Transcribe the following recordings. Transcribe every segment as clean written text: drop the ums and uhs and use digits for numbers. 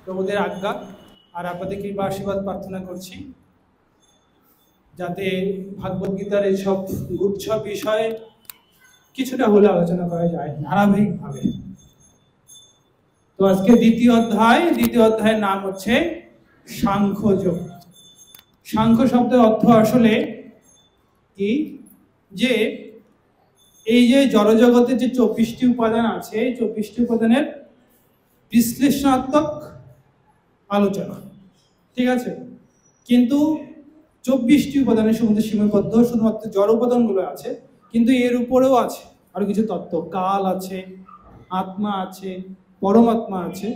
প্রভুদের আজ্ঞা আর আপনাদের কৃপা আশীর্বাদ প্রার্থনা করছি যাতে ভাগবত গীতার এইসব গুচ্ছ বিষয়ে কিছুটা হলে আলোচনা করা যায় ধারাবাহিকভাবে। তো আজকে দ্বিতীয় অধ্যায়ের নাম হচ্ছে সাংখ্যযোগ। সাংখ্য শব্দের অর্থ আসলে কি, যে এই যে জড়জগতের যে 24টি উপাদান আছে, এই 24টি উপাদানের বিশ্লেষণাত্মক আলোচনা, ঠিক আছে। কিন্তু 24টি উপাদানের সম্বন্ধে সীমাবদ্ধ, শুধুমাত্র জড় উপাদানগুলো আছে, কিন্তু এর উপরেও আছে আরো কিছু তত্ত্ব, কাল আছে, আত্মা আছে, পরমাত্মা আছে।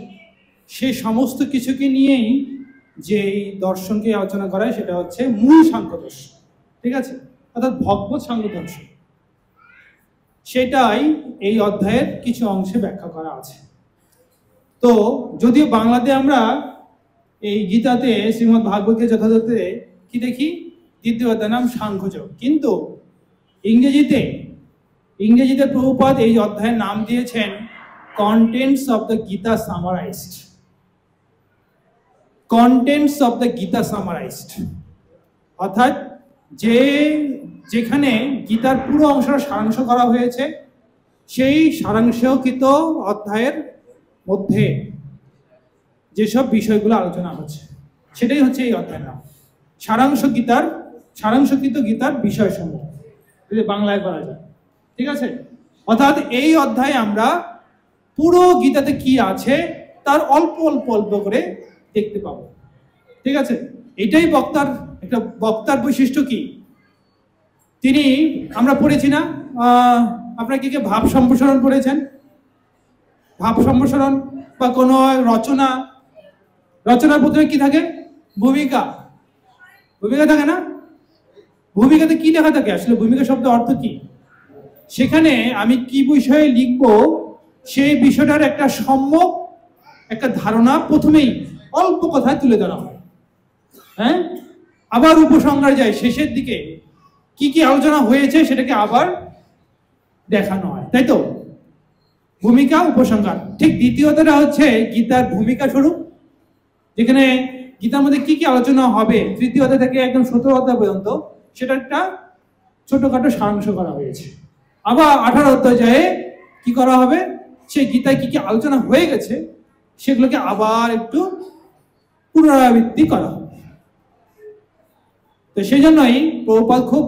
সে সমস্ত কিছুকে নিয়েই যে দর্শনকে আলোচনা করা হয় সেটা হচ্ছে মূল সাংখ্য দর্শন, ঠিক আছে, অর্থাৎ ভগবত সাংখ্য দর্শন। সেটাই এই অধ্যায়ের কিছু অংশে ব্যাখ্যা করা আছে। তো যদিও বাংলাতে আমরা এই গীতাতে শ্রীমদ্ ভাগবতকে যথাযথে কি দেখি, দ্বিতীয় অধ্যায়ের নাম সাংখ্যযোগ, কিন্তু ইংরেজিতে প্রভুপাদ এই অধ্যায়ের নাম দিয়েছেন contents of the Gita summarised. Contents of the Gita summarised অর্থাৎ যেখানে গীতার পুরো অংশটা সারাংশ করা হয়েছে, সেই সারাংশকৃত অধ্যায়ের মধ্যে যেসব বিষয়গুলো আলোচনা হচ্ছে সেটাই হচ্ছে এই অধ্যায়ের নাম সারাংশকৃত গীতার বিষয়সমূহ, যদি বাংলায় বলা যায়, ঠিক আছে। অর্থাৎ এই অধ্যায়ে আমরা পুরো গীতাতে কি আছে তার অল্প অল্প অল্প করে দেখতে পাবো, ঠিক আছে। এটাই বক্তার বৈশিষ্ট্য কি, তিনি আমরা পড়েছি না, আপনারা কি ভাব সম্প্রসারণ পড়েছেন? ভাব সম্প্রসারণ বা কোনো রচনার প্রথমে কি থাকে? ভূমিকা থাকে না? ভূমিকাতে কি লেখা থাকে? আসলে ভূমিকা শব্দের অর্থ কি? সেখানে আমি কি বিষয়ে লিখব সেই বিষয়টার একটা সম্যক একটা ধারণা প্রথমেই অল্প কথায় তুলে ধরা হয়, হ্যাঁ। আবার উপসংহার যায়, শেষের দিকে কি কি আলোচনা হয়েছে সেটাকে আবার দেখানো হয়, তাই তো? ভূমিকা, উপসংহার। ঠিক দ্বিতীয়টা হচ্ছে গীতার ভূমিকা স্বরূপ, যেখানে গীতার মধ্যে কি কি আলোচনা হবে তৃতীয় অধ্যায় থেকে একদম 17 অধ্যায় পর্যন্ত, সেটা একটা ছোটখাটো সারাংশ করা হয়েছে। আবার 18 অধ্যায়ে কি করা হবে, সেই গীতায় কি কি আলোচনা হয়ে গেছে সেগুলোকে আবার একটু পুনরাবৃত্তি করা হবে। তো সেই জন্যই প্রভুপাদ খুব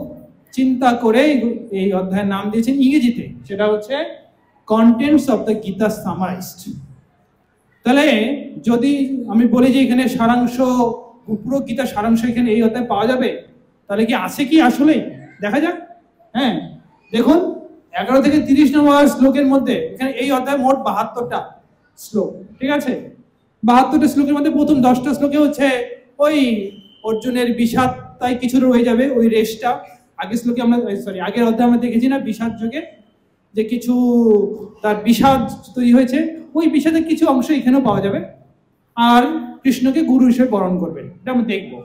চিন্তা করে এই অধ্যায়ের নাম দিয়েছেন ইংরেজিতে, সেটা হচ্ছে contents of the Gita summarised. তাহলে যদি আমি বলি যে এখানে সারাংশ, পুরো গীতার সারাংশ এখানে এই অধ্যায়ে পাওয়া যাবে, তাহলে কি আছে কি আসলেই? দেখা যাক। হ্যাঁ, দেখুন 11 থেকে 30 নম্বর শ্লোকের মধ্যে এখানে এই অধ্যায় মোট 72টা শ্লোক, ঠিক আছে। 72টা শ্লোকের মধ্যে প্রথম 10টা শ্লোকে হচ্ছে ওই অর্জুনের বিষাদ, তাই কিছু রয়ে যাবে ওই রেশটা। আগের অধ্যায়ে আমরা দেখেছি না, বিষাদ যোগে যে কিছু তার বিষাদ তৈরি হয়েছে, ওই বিষাদের কিছু অংশ এখানেও পাওয়া যাবে। আর কৃষ্ণকে গুরু হিসেবে বরণ করবেন, এটা আমরা দেখবো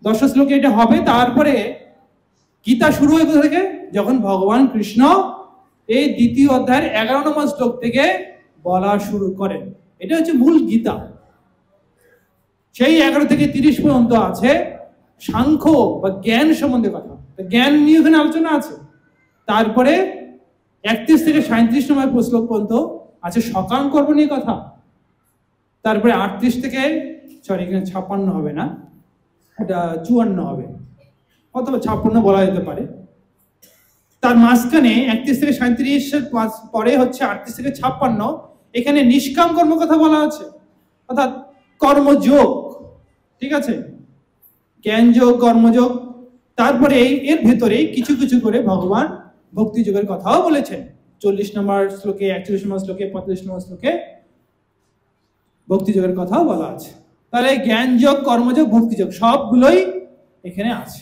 10 শ্লোকে এটা হবে। তারপরে গীতা শুরু হয়ে কোথা থেকে, যখন ভগবান কৃষ্ণ এই দ্বিতীয় অধ্যায়ের 11 নম্বর শ্লোক থেকে বলা শুরু করেন। এটা হচ্ছে মূল গীতা। সেই 11 থেকে 30 পর্যন্ত আছে সাংখ্য বা জ্ঞান সম্বন্ধে কথা, জ্ঞান নিয়ে ওখানে আলোচনা আছে। তারপরে 31 থেকে 37 নম্বর শ্লোক পর্যন্ত আছে সকাম কর্ম নিয়ে কথা। তারপরে 38 থেকে এখানে 56 হবে না, এটা 54 হবে, অথবা 56 বলা যেতে পারে। তার মাঝখানে 31 থেকে 37 পরে হচ্ছে 38 থেকে 56, এখানে নিষ্কাম কর্ম কথা বলা আছে, অর্থাৎ কর্মযোগ, ঠিক আছে, জ্ঞানযোগ, কর্মযোগ। তারপরে এর ভেতরে কিছু কিছু করে ভগবান ভক্তি যোগের কথাও বলেছেন। 40 নম্বর শ্লোকে, 41 নম্বর শ্লোকে, 45 নম্বর শ্লোকে ভক্তি যোগের কথাও বলা আছে। তাহলে জ্ঞানযোগ, কর্মযোগ, ভক্তিযোগ সবগুলোই এখানে আছে,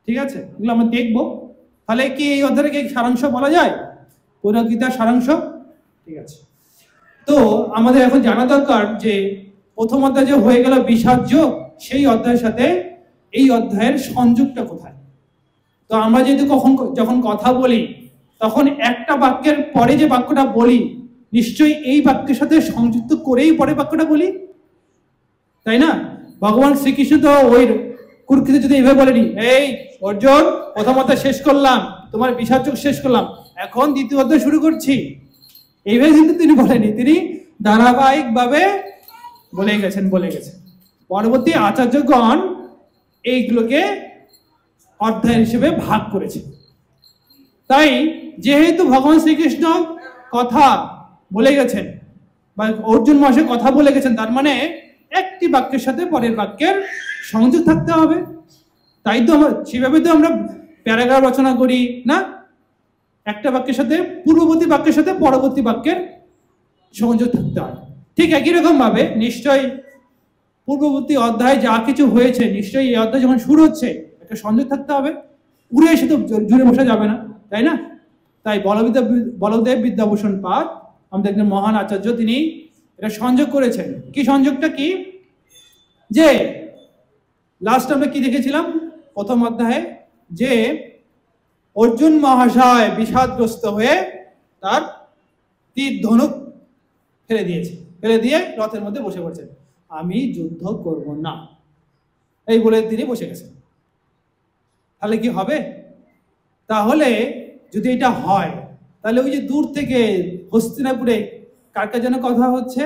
ঠিক আছে। এগুলো আমরা দেখবো। তাহলে কি এই অধ্যায়কে সারাংশ বলা যায়, পুরো গীতার সারাংশ? ঠিক আছে। তো আমাদের এখন জানা দরকার যে প্রথম অধ্যায় যে হয়ে গেল বিষাদ যোগ, সেই অধ্যায়ের সাথে এই অধ্যায়ের সংযোগটা কোথায়? তো আমরা যেহেতু যখন কথা বলি তখন একটা বাক্যের পরে যে বাক্যটা বলি নিশ্চয়ই এই বাক্যের সাথে সংযুক্ত করেই পরে বাক্যটা বলি, তাই না? ভগবান শ্রীকৃষ্ণ তো ওই কুরুক্ষেত্রে যদি এইভাবে বলেনি, এই অর্জুন প্রথম অধ্যায় শেষ করলাম, তোমার বিষাদ যুগ শেষ করলাম, এখন দ্বিতীয় অধ্যায় শুরু করছি, এইভাবে কিন্তু তিনি বলেনি। তিনি ধারাবাহিক ভাবে বলে গেছেন। পরবর্তী আচার্যগণ এইগুলোকে অধ্যায় হিসেবে ভাগ করেছে। তাই যেহেতু ভগবান শ্রীকৃষ্ণ কথা বলে গেছেন বা অর্জুন মহাশয় কথা বলে গেছেন, তার মানে একটি বাক্যের সাথে পরের বাক্যের সংযোগ থাকতে হবে। তাই তো সেভাবে তো আমরা প্যারাগ্রাফ রচনা করি না, একটা বাক্যের সাথে পূর্ববর্তী বাক্যের সাথে পরবর্তী বাক্যের সংযোগ থাকতে হয়। ঠিক একই রকম ভাবে নিশ্চয়ই পূর্ববর্তী অধ্যায় যা কিছু হয়েছে, নিশ্চয়ই এই অধ্যায় যখন শুরু হচ্ছে একটা সংযোগ থাকতে হবে। উড়ে এসে তো জুড়ে বসা যাবে না, তাই না? তাই বলদেব বিদ্যাভূষণ পাদ আমাদের একজন মহান আচার্য, তিনি এটা সংযোগ করেছেন। কি সংযোগটা কি? যে লাস্ট আমরা কি দেখেছিলাম প্রথম অধ্যায়ে, যে অর্জুন মহাশয় বিষাদগ্রস্ত হয়ে তার তীর ধনুক ফেলে দিয়ে রথের মধ্যে বসে পড়ছেন, আমি যুদ্ধ করব না, এই বলে তিনি বসে গেছেন। তাহলে কি হবে? তাহলে যদি এটা হয়, তাহলে ওই যে দূর থেকে হস্তিনাপুরে কার কার যেন কথা হচ্ছে,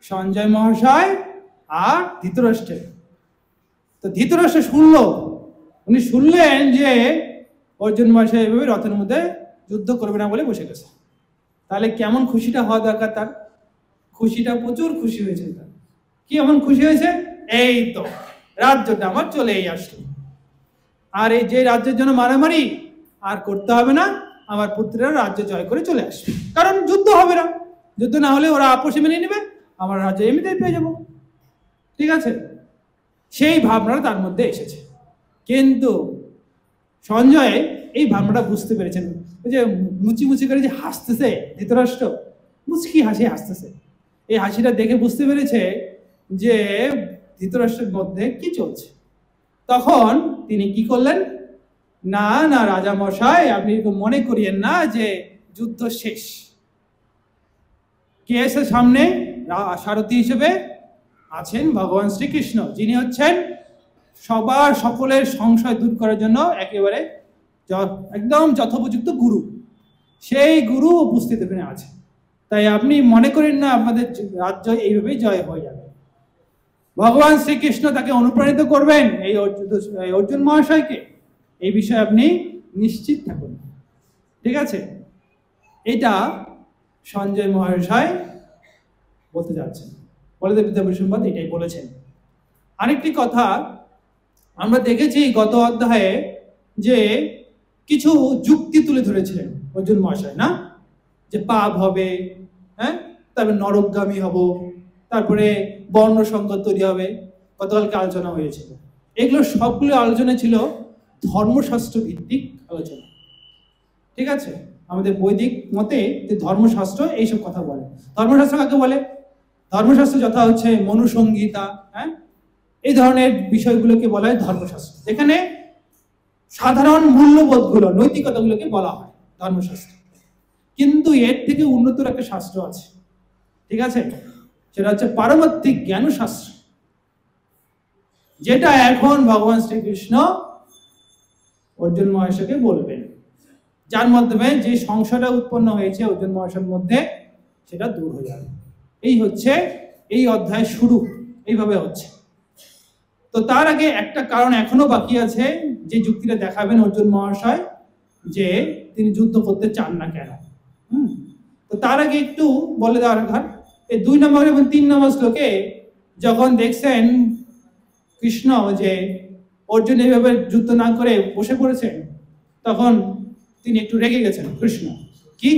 সঞ্জয় মহাশয় আর ধৃতরাষ্ট্রের। তো ধৃতরাষ্ট্র উনি শুনলেন যে অর্জুন মহাশয় এভাবে রথের মধ্যে যুদ্ধ করবে না বলে বসে গেছে। তাহলে কেমন খুশিটা হওয়া দরকার তার? খুশিটা প্রচুর খুশি হয়েছে তার। কি এমন খুশি হয়েছে? এই তো রাজ্যটা আমার চলেই আসলো, আর এই যে রাজ্যের জন্য মারামারি আর করতে হবে না, আমার পুত্রেরা রাজ্য জয় করে চলে আসবে, কারণ যুদ্ধ হবে না, যুদ্ধ না হলে ওরা আপোষে মেনে নেবে, আমার রাজ্য এমনিতেই পেয়ে যাবো। ঠিক আছে, সেই ভাবনাটা তার মধ্যে এসেছে। কিন্তু সঞ্জয় এই ভাবনাটা বুঝতে পেরেছেন। ওই যে মুচি করে যে হাসতেছে ধৃতরাষ্ট্র, মুচকি হাসতেছে, এই হাসিটা দেখে বুঝতে পেরেছে যে ধৃতরাষ্ট্রের মধ্যে কি চলছে। তখন তিনি কি করলেন, না রাজা মশাই, আপনি মনে করিয়েন না যে যুদ্ধ শেষ। কে এসে সামনে? সারথী হিসেবে আছেন ভগবান শ্রীকৃষ্ণ, যিনি হচ্ছেন সকলের সংশয় দূর করার জন্য একেবারে একদম যথোপযুক্ত গুরু। সেই গুরু উপস্থিত এখানে আছে। তাই আপনি মনে করেন না আপনাদের রাজ্য এইভাবেই জয় হয়ে যাবে। ভগবান শ্রীকৃষ্ণ তাকে অনুপ্রাণিত করবেন, এই অর্জুন মহাশয়কে, এই বিষয়ে আপনি নিশ্চিত থাকুন। ঠিক আছে, এটা সঞ্জয় মহাশয় বলতে যাচ্ছেন। বলদেব বিদ্যাভূষণ পাদ এটাই বলেছেন। আরেকটি কথা আমরা দেখেছি গত অধ্যায়ে, যে কিছু যুক্তি তুলে ধরেছিলেন অর্জুন মহাশয়, না? যে পাপ হবে, হ্যাঁ, তারপরে নরকগামী হব, তারপরে বর্ণ সংকট তৈরি হবে, গতকালকে আলোচনা হয়েছিল। এগুলো সবগুলো আলোচনা ছিল ধর্মশাস্ত্র ভিত্তিক আলোচনা। ঠিক আছে, আমাদের বৈদিক মতে যে ধর্মশাস্ত্র এইসব কথা বলে। ধর্মশাস্ত্র কাকে বলে? ধর্মশাস্ত্র যথা হচ্ছে মনুসংহিতা, হ্যাঁ, এই ধরনের বিষয়গুলোকে বলা হয় ধর্মশাস্ত্র, যেখানে সাধারণ মূল্যবোধগুলো, নৈতিকতাগুলোকে বলা হয় ধর্মশাস্ত্র। কিন্তু এর থেকে উন্নত একটা শাস্ত্র আছে, ঠিক আছে, সেটা হচ্ছে পারমার্থিক জ্ঞান শাস্ত্র, যেটা এখন ভগবান শ্রীকৃষ্ণ অর্জুন মহাশয়কে বলবেন, যার মাধ্যমে যে সংশয়টা উৎপন্ন হয়েছে অর্জুন মহাশয়ের মধ্যে সেটা দূর হয়ে যাবে। এই হচ্ছে এই অধ্যায় শুরু, এইভাবে হচ্ছে। তো তার আগে একটা কারণ এখনো বাকি আছে, যে যুক্তিটা দেখাবেন অর্জুন মহাশয়, যে তিনি যুদ্ধ করতে চান না কেন। তো তার আগে একটু বলে দেওয়ার দরকার, এই 2 নম্বর এবং 3 নম্বর শ্লোকে যখন দেখছেন কৃষ্ণ যে অর্জুন এইভাবে যুদ্ধ না করে বসে পড়েছেন, তখন তিনি একটু রেগে গেছেন। কৃষ্ণ, কি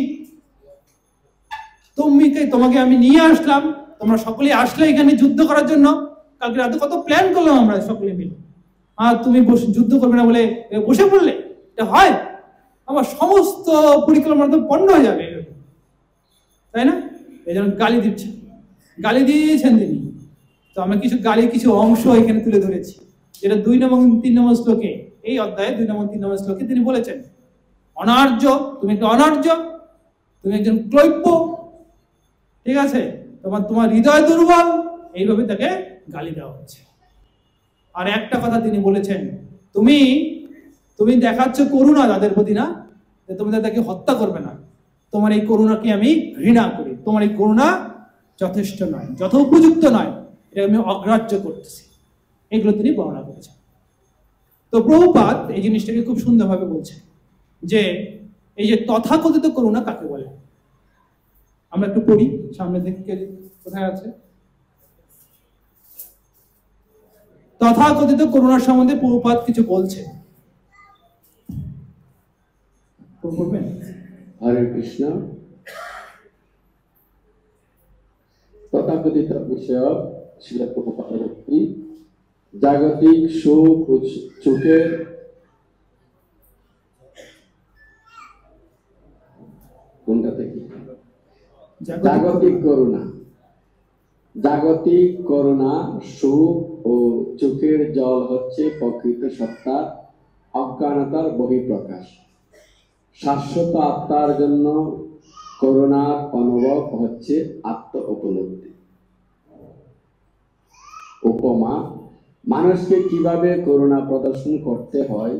তোমাকে আমি নিয়ে আসলাম, তোমরা সকলে আসলে এখানে যুদ্ধ করার জন্য, কালকে রাতে কত প্ল্যান করলাম আমরা সকলে মিলে, আর তুমি যুদ্ধ করবে না বলে বসে পড়লে? এটা হয়? আমার সমস্ত পরিকল্পনা তো পণ্ড হয়ে যাবে, তাই না? এই জন্য গালি দিয়েছেন তিনি। তো আমরা কিছু অংশ এখানে তুলে ধরেছি, যেটা 2 এবং 3 নম্বর শ্লোকে, এই অধ্যায়ে 2 এবং 3 নম্বর শ্লোকে তিনি বলেছেন, অনার্য, তুমি একটা অনার্য, তুমি একজন ক্লৈব্য, ঠিক আছে, তোমার হৃদয় দুর্বল, এইভাবে তাকে গালি দেওয়া হচ্ছে। আর একটা কথা তিনি বলেছেন, তুমি তুমি দেখাচ্ছ করুণা তাদের প্রতি, না যে তুমি তাদেরকে হত্যা করবে না, তোমার এই করুণাকে আমি ঘৃণা করি, তোমার এই করুণা যথেষ্ট নয়, যথোপযুক্ত নয়, এটা আমি অগ্রাহ্য করতেছি। এগুলো তিনি বর্ণনা করেছেন। তো প্রভুপাদ এই জিনিসটাকে খুব সুন্দরভাবে বলছেন যে এই যে তথাকথিত করুণা কাকে বলে। আমরা একটু পড়ি, সামনে থেকে কোথায় আছে। তথাকথিত করুণার সম্বন্ধে প্রভুপাদ কিছু বলছেন, পড়বেন? হরে কৃষ্ণ। তথাকথিত বিষয়ক শিলা প্রভুপাদের উক্তি, জাগতিক সুখ ও সুখের কোনটা থেকে? জাগতিক করুণা। জাগতিক করুণা, সুখ ও চোখের জল হচ্ছে প্রকৃত সত্তার অজ্ঞানতার বহিঃপ্রকাশ। শাশ্বত আত্মার জন্য করুণার অনুভব হচ্ছে আত্ম উপলব্ধি। উপমা, মানুষকে কিভাবে করুণা প্রদর্শন করতে হয়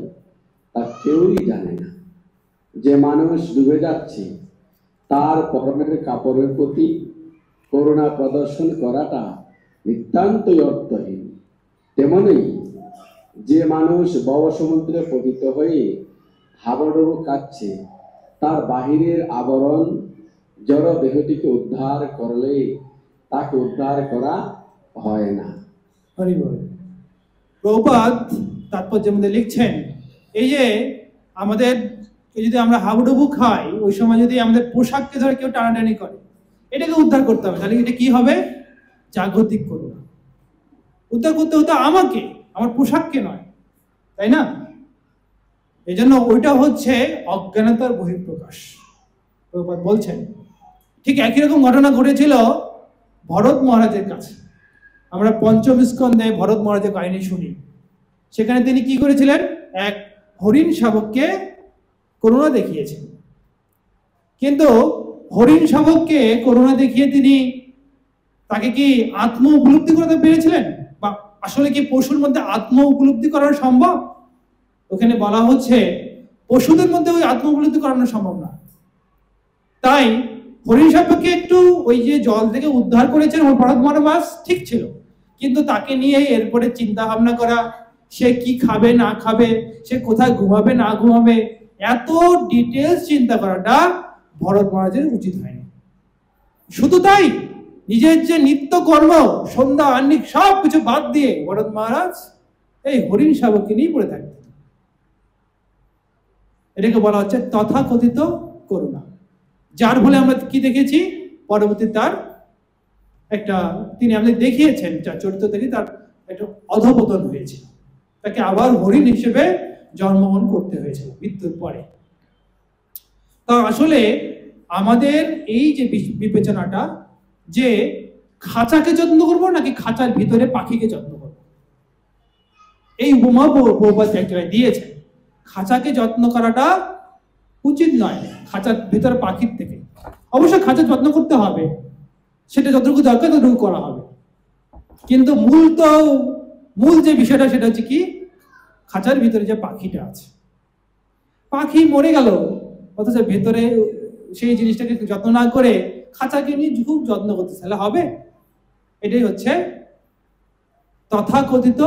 তা কেউই জানে না। যে মানুষ ডুবে যাচ্ছে তার পরনের কাপড়ের প্রতি করুণা প্রদর্শন করাটা নিতান্তই অর্থহীন। তেমনি যে মানুষ ভবসমুদ্রে পতিত হয়ে হাবুডুবু কাচ্ছে, তার বাহিরের আবরণ জড় দেহটিকে উদ্ধার করলে তাকে উদ্ধার করা হয় না। প্রভুপাদ তাৎপর্যের মধ্যে লিখছেন, এই যে আমাদের যদি আমরা হাবুডুবু খাই, ওই সময় যদি আমাদের পোশাককে ধরে কেউ টানাটানি করে, এটাকে উদ্ধার করতে হবে। তাহলে এটা কি হবে? জাগতিক করুণা। উদ্ধার করতে হতে আমাকে, আমার পোশাককে নয়, তাই না? এই জন্য ওইটা হচ্ছে অজ্ঞানতার বহিঃপ্রকাশ, প্রভুপাদ বলছেন। ঠিক একই রকম ঘটনা ঘটেছিল ভরত মহারাজের কাছে। আমরা পঞ্চম স্কন্ধে ভরত মহারাজের কাহিনী শুনি। সেখানে তিনি কি করেছিলেন? এক হরিণ শাবককে করুণা দেখিয়েছেন। কিন্তু হরিণ শাবককে করুণা দেখিয়ে তিনি তাকে কি আত্ম উপলব্ধি করতে পেরেছিলেন? বা আসলে কি পশুর মধ্যে আত্ম উপলব্ধি করা সম্ভব? ওখানে বলা হচ্ছে পশুদের মধ্যে ওই আত্ম উপলব্ধি করানো সম্ভব না। তাই হরিণ শাবককে একটু ওই যে জল থেকে উদ্ধার করেছেন ভরত মহারাজ, ঠিক ছিল, কিন্তু তাকে নিয়ে এরপরে চিন্তা ভাবনা করা, সে কি খাবে না খাবে, সে কোথায় ঘুমাবে না ঘুমাবে, এত ডিটেলস চিন্তা করাটা ভরত মহারাজের উচিত হয়নি। শুধু তাই, নিজের যে নিত্য কর্ম সন্ধ্যা আহ্নিক সব কিছু বাদ দিয়ে ভরত মহারাজ এই হরিণ শাবককে নিয়ে পড়ে থাকতেন। এটাকে বলা হচ্ছে তথাকথিত করুণা, যার ফলে আমরা কি দেখেছি পরবর্তী তার একটা, তিনি আমাদের দেখিয়েছেন যার চরিত্র থেকে তার একটা অধঃপতন হয়েছিল, তাকে আবার হরিণ হিসেবে জন্মগ্রহণ করতে হয়েছিল মৃত্যুর পরে। তা আসলে আমাদের এই যে বিবেচনাটা, যে খাঁচাকে যত্ন করবো নাকি খাঁচার ভিতরে পাখিকে যত্ন করবো, এই উপমা প্রভুপাদ এক জায়গায় দিয়েছেন। খাঁচাকে যত্ন করাটা উচিত নয় খাঁচার ভিতরে পাখির থেকে। অবশ্যই খাঁচার যত্ন করতে হবে, সেটা যতটুকু দরকার ততটুকু করা হবে, কিন্তু মূল যে বিষয়টা সেটা হচ্ছে কি, খাঁচার ভিতরে যে পাখিটা আছে, পাখি মরে গেল অথচ ভেতরে সেই জিনিসটাকে যত্ন না করে খাঁচাকে নিয়ে খুব যত্ন করতে চাইলে হবে? এটাই হচ্ছে তথাকথিত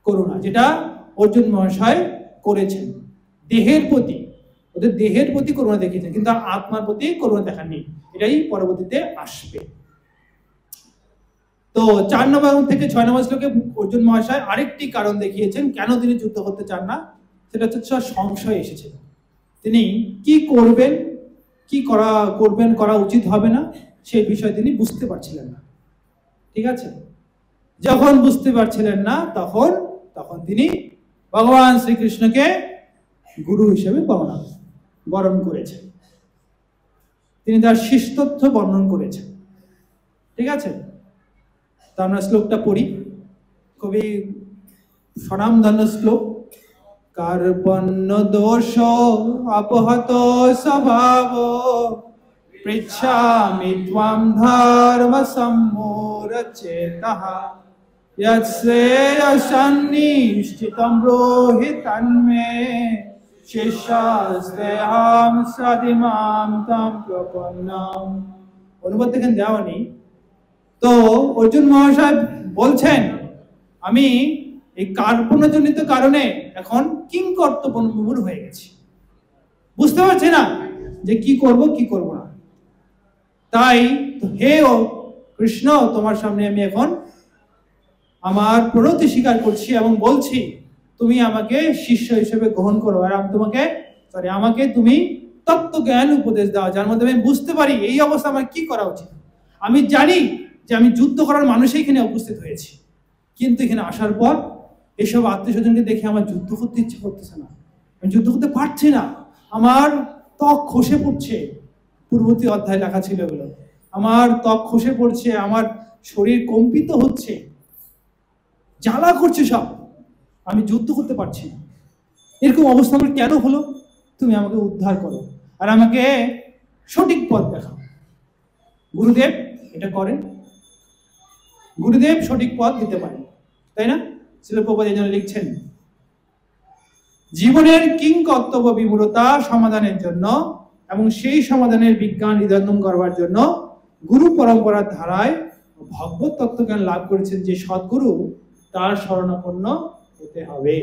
করুণা, যেটা অর্জুন মহাশয় করেছেন দেহের প্রতি, ওদের দেহের প্রতি করুণা দেখিয়েছেন, কিন্তু আত্মার প্রতি করুণা দেখাননি। এটাই পরবর্তীতে আসবে। তো 4 নম্বর থেকে 6 নম্বর শ্লোকে অর্জুন মহাশয় আরেকটি কারণ দেখিয়েছেন কেন তিনি যুদ্ধ করতে চান না। সেটা হচ্ছে সংশয় এসেছিল, তিনি কি করবেন, কি করা উচিত হবে না, সেই বিষয়ে তিনি বুঝতে পারছিলেন না। ঠিক আছে, যখন বুঝতে পারছিলেন না তখন তিনি ভগবান শ্রীকৃষ্ণকে গুরু হিসেবে বরণ করেছেন, তিনি তার শিষ্টত্ব বর্ণন করেছেন। ঠিক আছে, তা আমরা শ্লোকটা পড়ি, খুবই স্বনামধন্য শ্লোক। কার্পণ্য দোষ অপহত স্বভাব পৃচ্ছামি ত্বং ধর্ম সম্মূঢ়চেতঃ यत्श्रेयसन्निश्चितं ब्रूहि तन्मे शिष्यास्तेऽहं सदिमां तं प्रपन्नम्। অনুবাদ দেখেন দেওয়ানি। তো অর্জুন মহাশয় বলছেন আমি এই কার্পণ্যজনিত কারণে এখন কিংকর্তব্যবিমূঢ় হয়ে গেছি, বুঝতে পারছি না যে কি করব কি করব না। তাই হে ও কৃষ্ণ, তোমার সামনে আমি এখন আমার প্রণতি স্বীকার করছি এবং বলছি তুমি আমাকে শিষ্য হিসেবে গ্রহণ করো, আর আমাকে তুমি তত্ত্ব জ্ঞান উপদেশ দাও, যার মধ্যে আমি বুঝতে পারি এই অবস্থা আমার কি করা উচিত। আমি জানি যে আমি যুদ্ধ করার মানুষই এখানে উপস্থিত হয়েছি, কিন্তু এখানে আসার পর এসব আত্মীয় স্বজনকে দেখে আমার যুদ্ধ করতে ইচ্ছে করতেছে না, আমি যুদ্ধ করতে পারছি না, আমার ত্বক খসে পড়ছে। পূর্ববর্তী অধ্যায় লেখা ছিল এগুলো, আমার ত্বক খসে পড়ছে, আমার শরীর কম্পিত হচ্ছে, জ্বালা করছে সব, আমি যুদ্ধ করতে পারছি না। এরকম অবস্থা আমার কেন হলো? তুমি আমাকে উদ্ধার করো আর আমাকে সঠিক পথ দেখাও। গুরুদেব এটা করেন, গুরুদেব সঠিক পথ দিতে পারেন, তাই না? শ্রীল প্রভুপাদ এই জন্য লিখছেন, জীবনের কিংকর্তব্য বিমূঢ়তা সমাধানের জন্য এবং সেই সমাধানের বিজ্ঞান নিদর্শন করবার জন্য গুরু পরম্পরার ধারায় ভগবত তত্ত্বজ্ঞান লাভ করেছেন যে সদ্গুরু, তার শরণাপন্ন হতে হবে।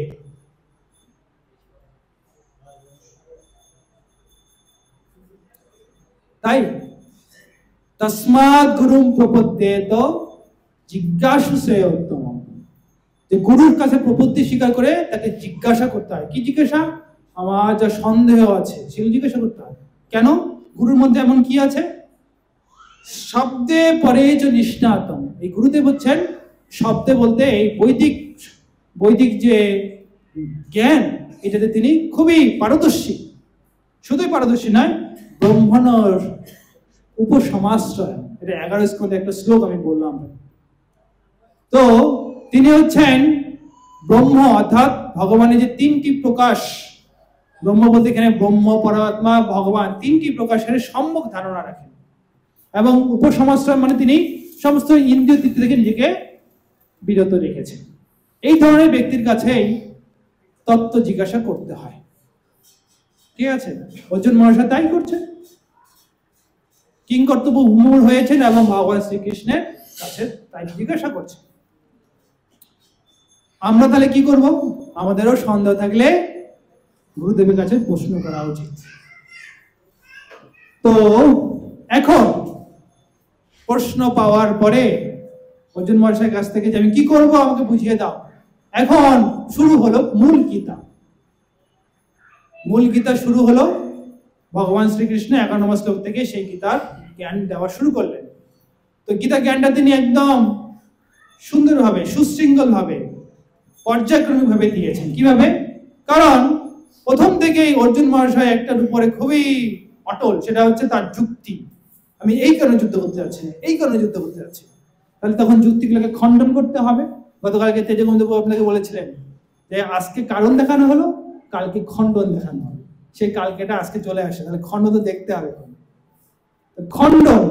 তাই তস্মাৎ গুরুম প্রপদ্যেত জিজ্ঞাসু শ্রেয়োত্তম, যে গুরুর কাছে প্রপত্তি স্বীকার করে তাকে জিজ্ঞাসা করতে হয়। কি জিজ্ঞাসা? আমার যা সন্দেহ আছে সেগুলো জিজ্ঞাসা করতে হয়। কেন? গুরুর মধ্যে এমন কি আছে? শব্দে পরে যে নিষ্ণাতম, এই গুরুদেব হচ্ছেন শব্দে বলতে এই বৈদিক যে জ্ঞান, এটাতে তিনি খুবই পারদর্শী। শুধুই পারদর্শী নয়, ব্রহ্মণর উপসমাশ্রয়, এটা 11 স্কন্ধে একটা শ্লোক আমি বললাম। তো তিনি হচ্ছেন ব্রহ্ম, অর্থাৎ ভগবানের যে তিনটি প্রকাশ, ব্রহ্ম বলতে এখানে ব্রহ্ম, পরমাত্মা, ভগবান, তিনটি প্রকাশের সম্যক ধারণা রাখেন। এবং উপসমাশ্রয় মানে তিনি সমস্ত ইন্দ্রিয় তৃপ্তি থেকে নিজেকে বিরত রেখেছেন। এই ধরনের ব্যক্তির কাছেই তত্ত্ব জিজ্ঞাসা করতে হয়। ঠিক আছে, অর্জুন মহাশয় তাই করছেন, কিংকর্তব্য বিমূঢ় হয়েছেন এবং ভগবান শ্রীকৃষ্ণের কাছে তাই জিজ্ঞাসা করছেন। আমরা তাহলে কি করব? আমাদেরও সন্দেহ থাকলে গুরুদেবের কাছে প্রশ্ন করা উচিত। তো এখন প্রশ্ন পাওয়ার পরে অর্জুন মহাশয়ের কাছ থেকে যে আমি কি করব আমাকে বুঝিয়ে দাও, এখন শুরু হলো মূল গীতা। মূল গীতা শুরু হলো, ভগবান শ্রীকৃষ্ণ 11 নম্বর শ্লোক থেকে সেই গীতার জ্ঞান দেওয়া শুরু করলেন। তো গীতা জ্ঞানটা তিনি একদম সুন্দরভাবে, সুশৃঙ্খল ভাবে, পর্যায়ক্রমিক ভাবে দিয়েছেন। কিভাবে? কারণ প্রথম থেকেই অর্জুন মহাশয় একটার উপরে খুবই অটল, সেটা হচ্ছে তার যুক্তি। আমি এই কারণে যুদ্ধ করতে যাচ্ছি না, এই কারণে যুদ্ধ করতে যাচ্ছি। তাহলে তখন যুক্তিগুলোকে খণ্ডন করতে হবে। গতকালকে তেজবন্ধু আপনাকে বলেছিলেন যে আজকে কারণ দেখানো হলো, কালকে খণ্ডন দেখানো হবে। সেই কালকেটা আজকে চলে আসে, তাহলে খণ্ড তো দেখতে হবে। খণ্ডন,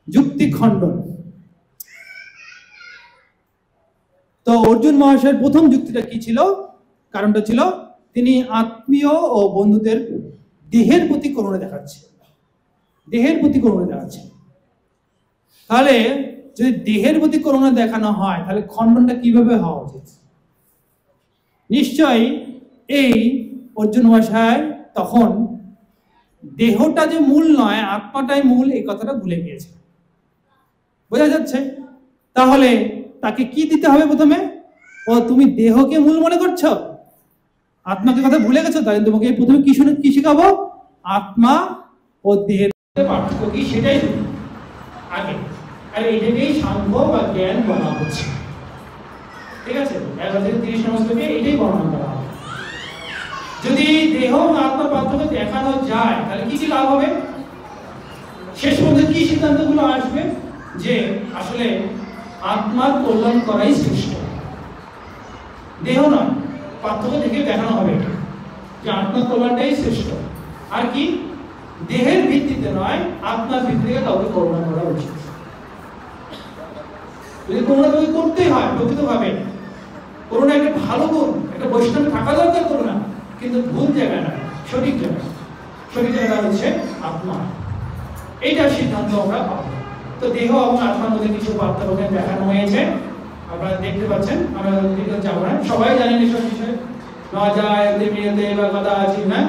যুক্তি খণ্ডন। তো অর্জুন মহাশয়ের প্রথম যুক্তিটা কি ছিল? কারণটা ছিল তিনি আত্মীয় ও বন্ধুদের দেহের প্রতি করুণা দেখাচ্ছেন, দেহের প্রতি করুণা দেখাচ্ছেন। তাহলে যদি দেহের প্রতি করুণা দেখানো হয়, তাহলে খণ্ডনটা কিভাবে হওয়া উচিত? নিশ্চয়ই এই অর্জুন মহাশয় তখন দেহটা যে মূল নয়, আত্মাটাই মূল, এই কথাটা ভুলে গিয়েছে। বোঝা যাচ্ছে? তাহলে তাকে কি দিতে হবে প্রথমে? ও তুমি দেহকে মূল মনে করছো, আত্মাকে কথা ভুলে গেছো, তাহলে তোমাকে প্রথমে কি শেখাবো? আত্মা ও দেহের পার্থক্য কি সেটাই আগে, আর এইটাকেই সাংখ্য বা জ্ঞান বলা হচ্ছে। ঠিক আছে, 1130 নম্বর শ্লোকে এটাই বর্ণনা করা হবে। যদি দেহ ও আত্মার পার্থক্য দেখানো যায়, তাহলে কি কি লাভ হবে? শেষ পর্যন্ত কি সিদ্ধান্তগুলো আসবে? যে আসলে আত্মার কল্যাণ করাই শ্রেষ্ঠ, দেহ নয়। পার্থক্য দেখে দেখানো হবে যে আত্মার কল্যাণটাই শ্রেষ্ঠ। আর কি? দেহের ভিত্তিতে নয়, আত্মার ভিত্তিতে কাউকে করুণা করা উচিত। যদি করুণা কাউকে করতেই হয় প্রকৃতভাবে, করুণা একটা ভালো গুণ, একটা বৈষ্ণব থাকা দরকার করুণা, কিন্তু ভুল জায়গা না, সঠিক জায়গা। সঠিক জায়গা হচ্ছে আত্মা। এইটার সিদ্ধান্ত আমরা পাবো। তো দেহ এবং আত্মার মধ্যে কিছু পার্থক্য দেখানো হয়েছে, আপনারা দেখতে পাচ্ছেন। আমরা দিকে যাব না, সবাই জানেন এসব বিষয়ে। না যায় দেবিয়তে বা কথা আছে না,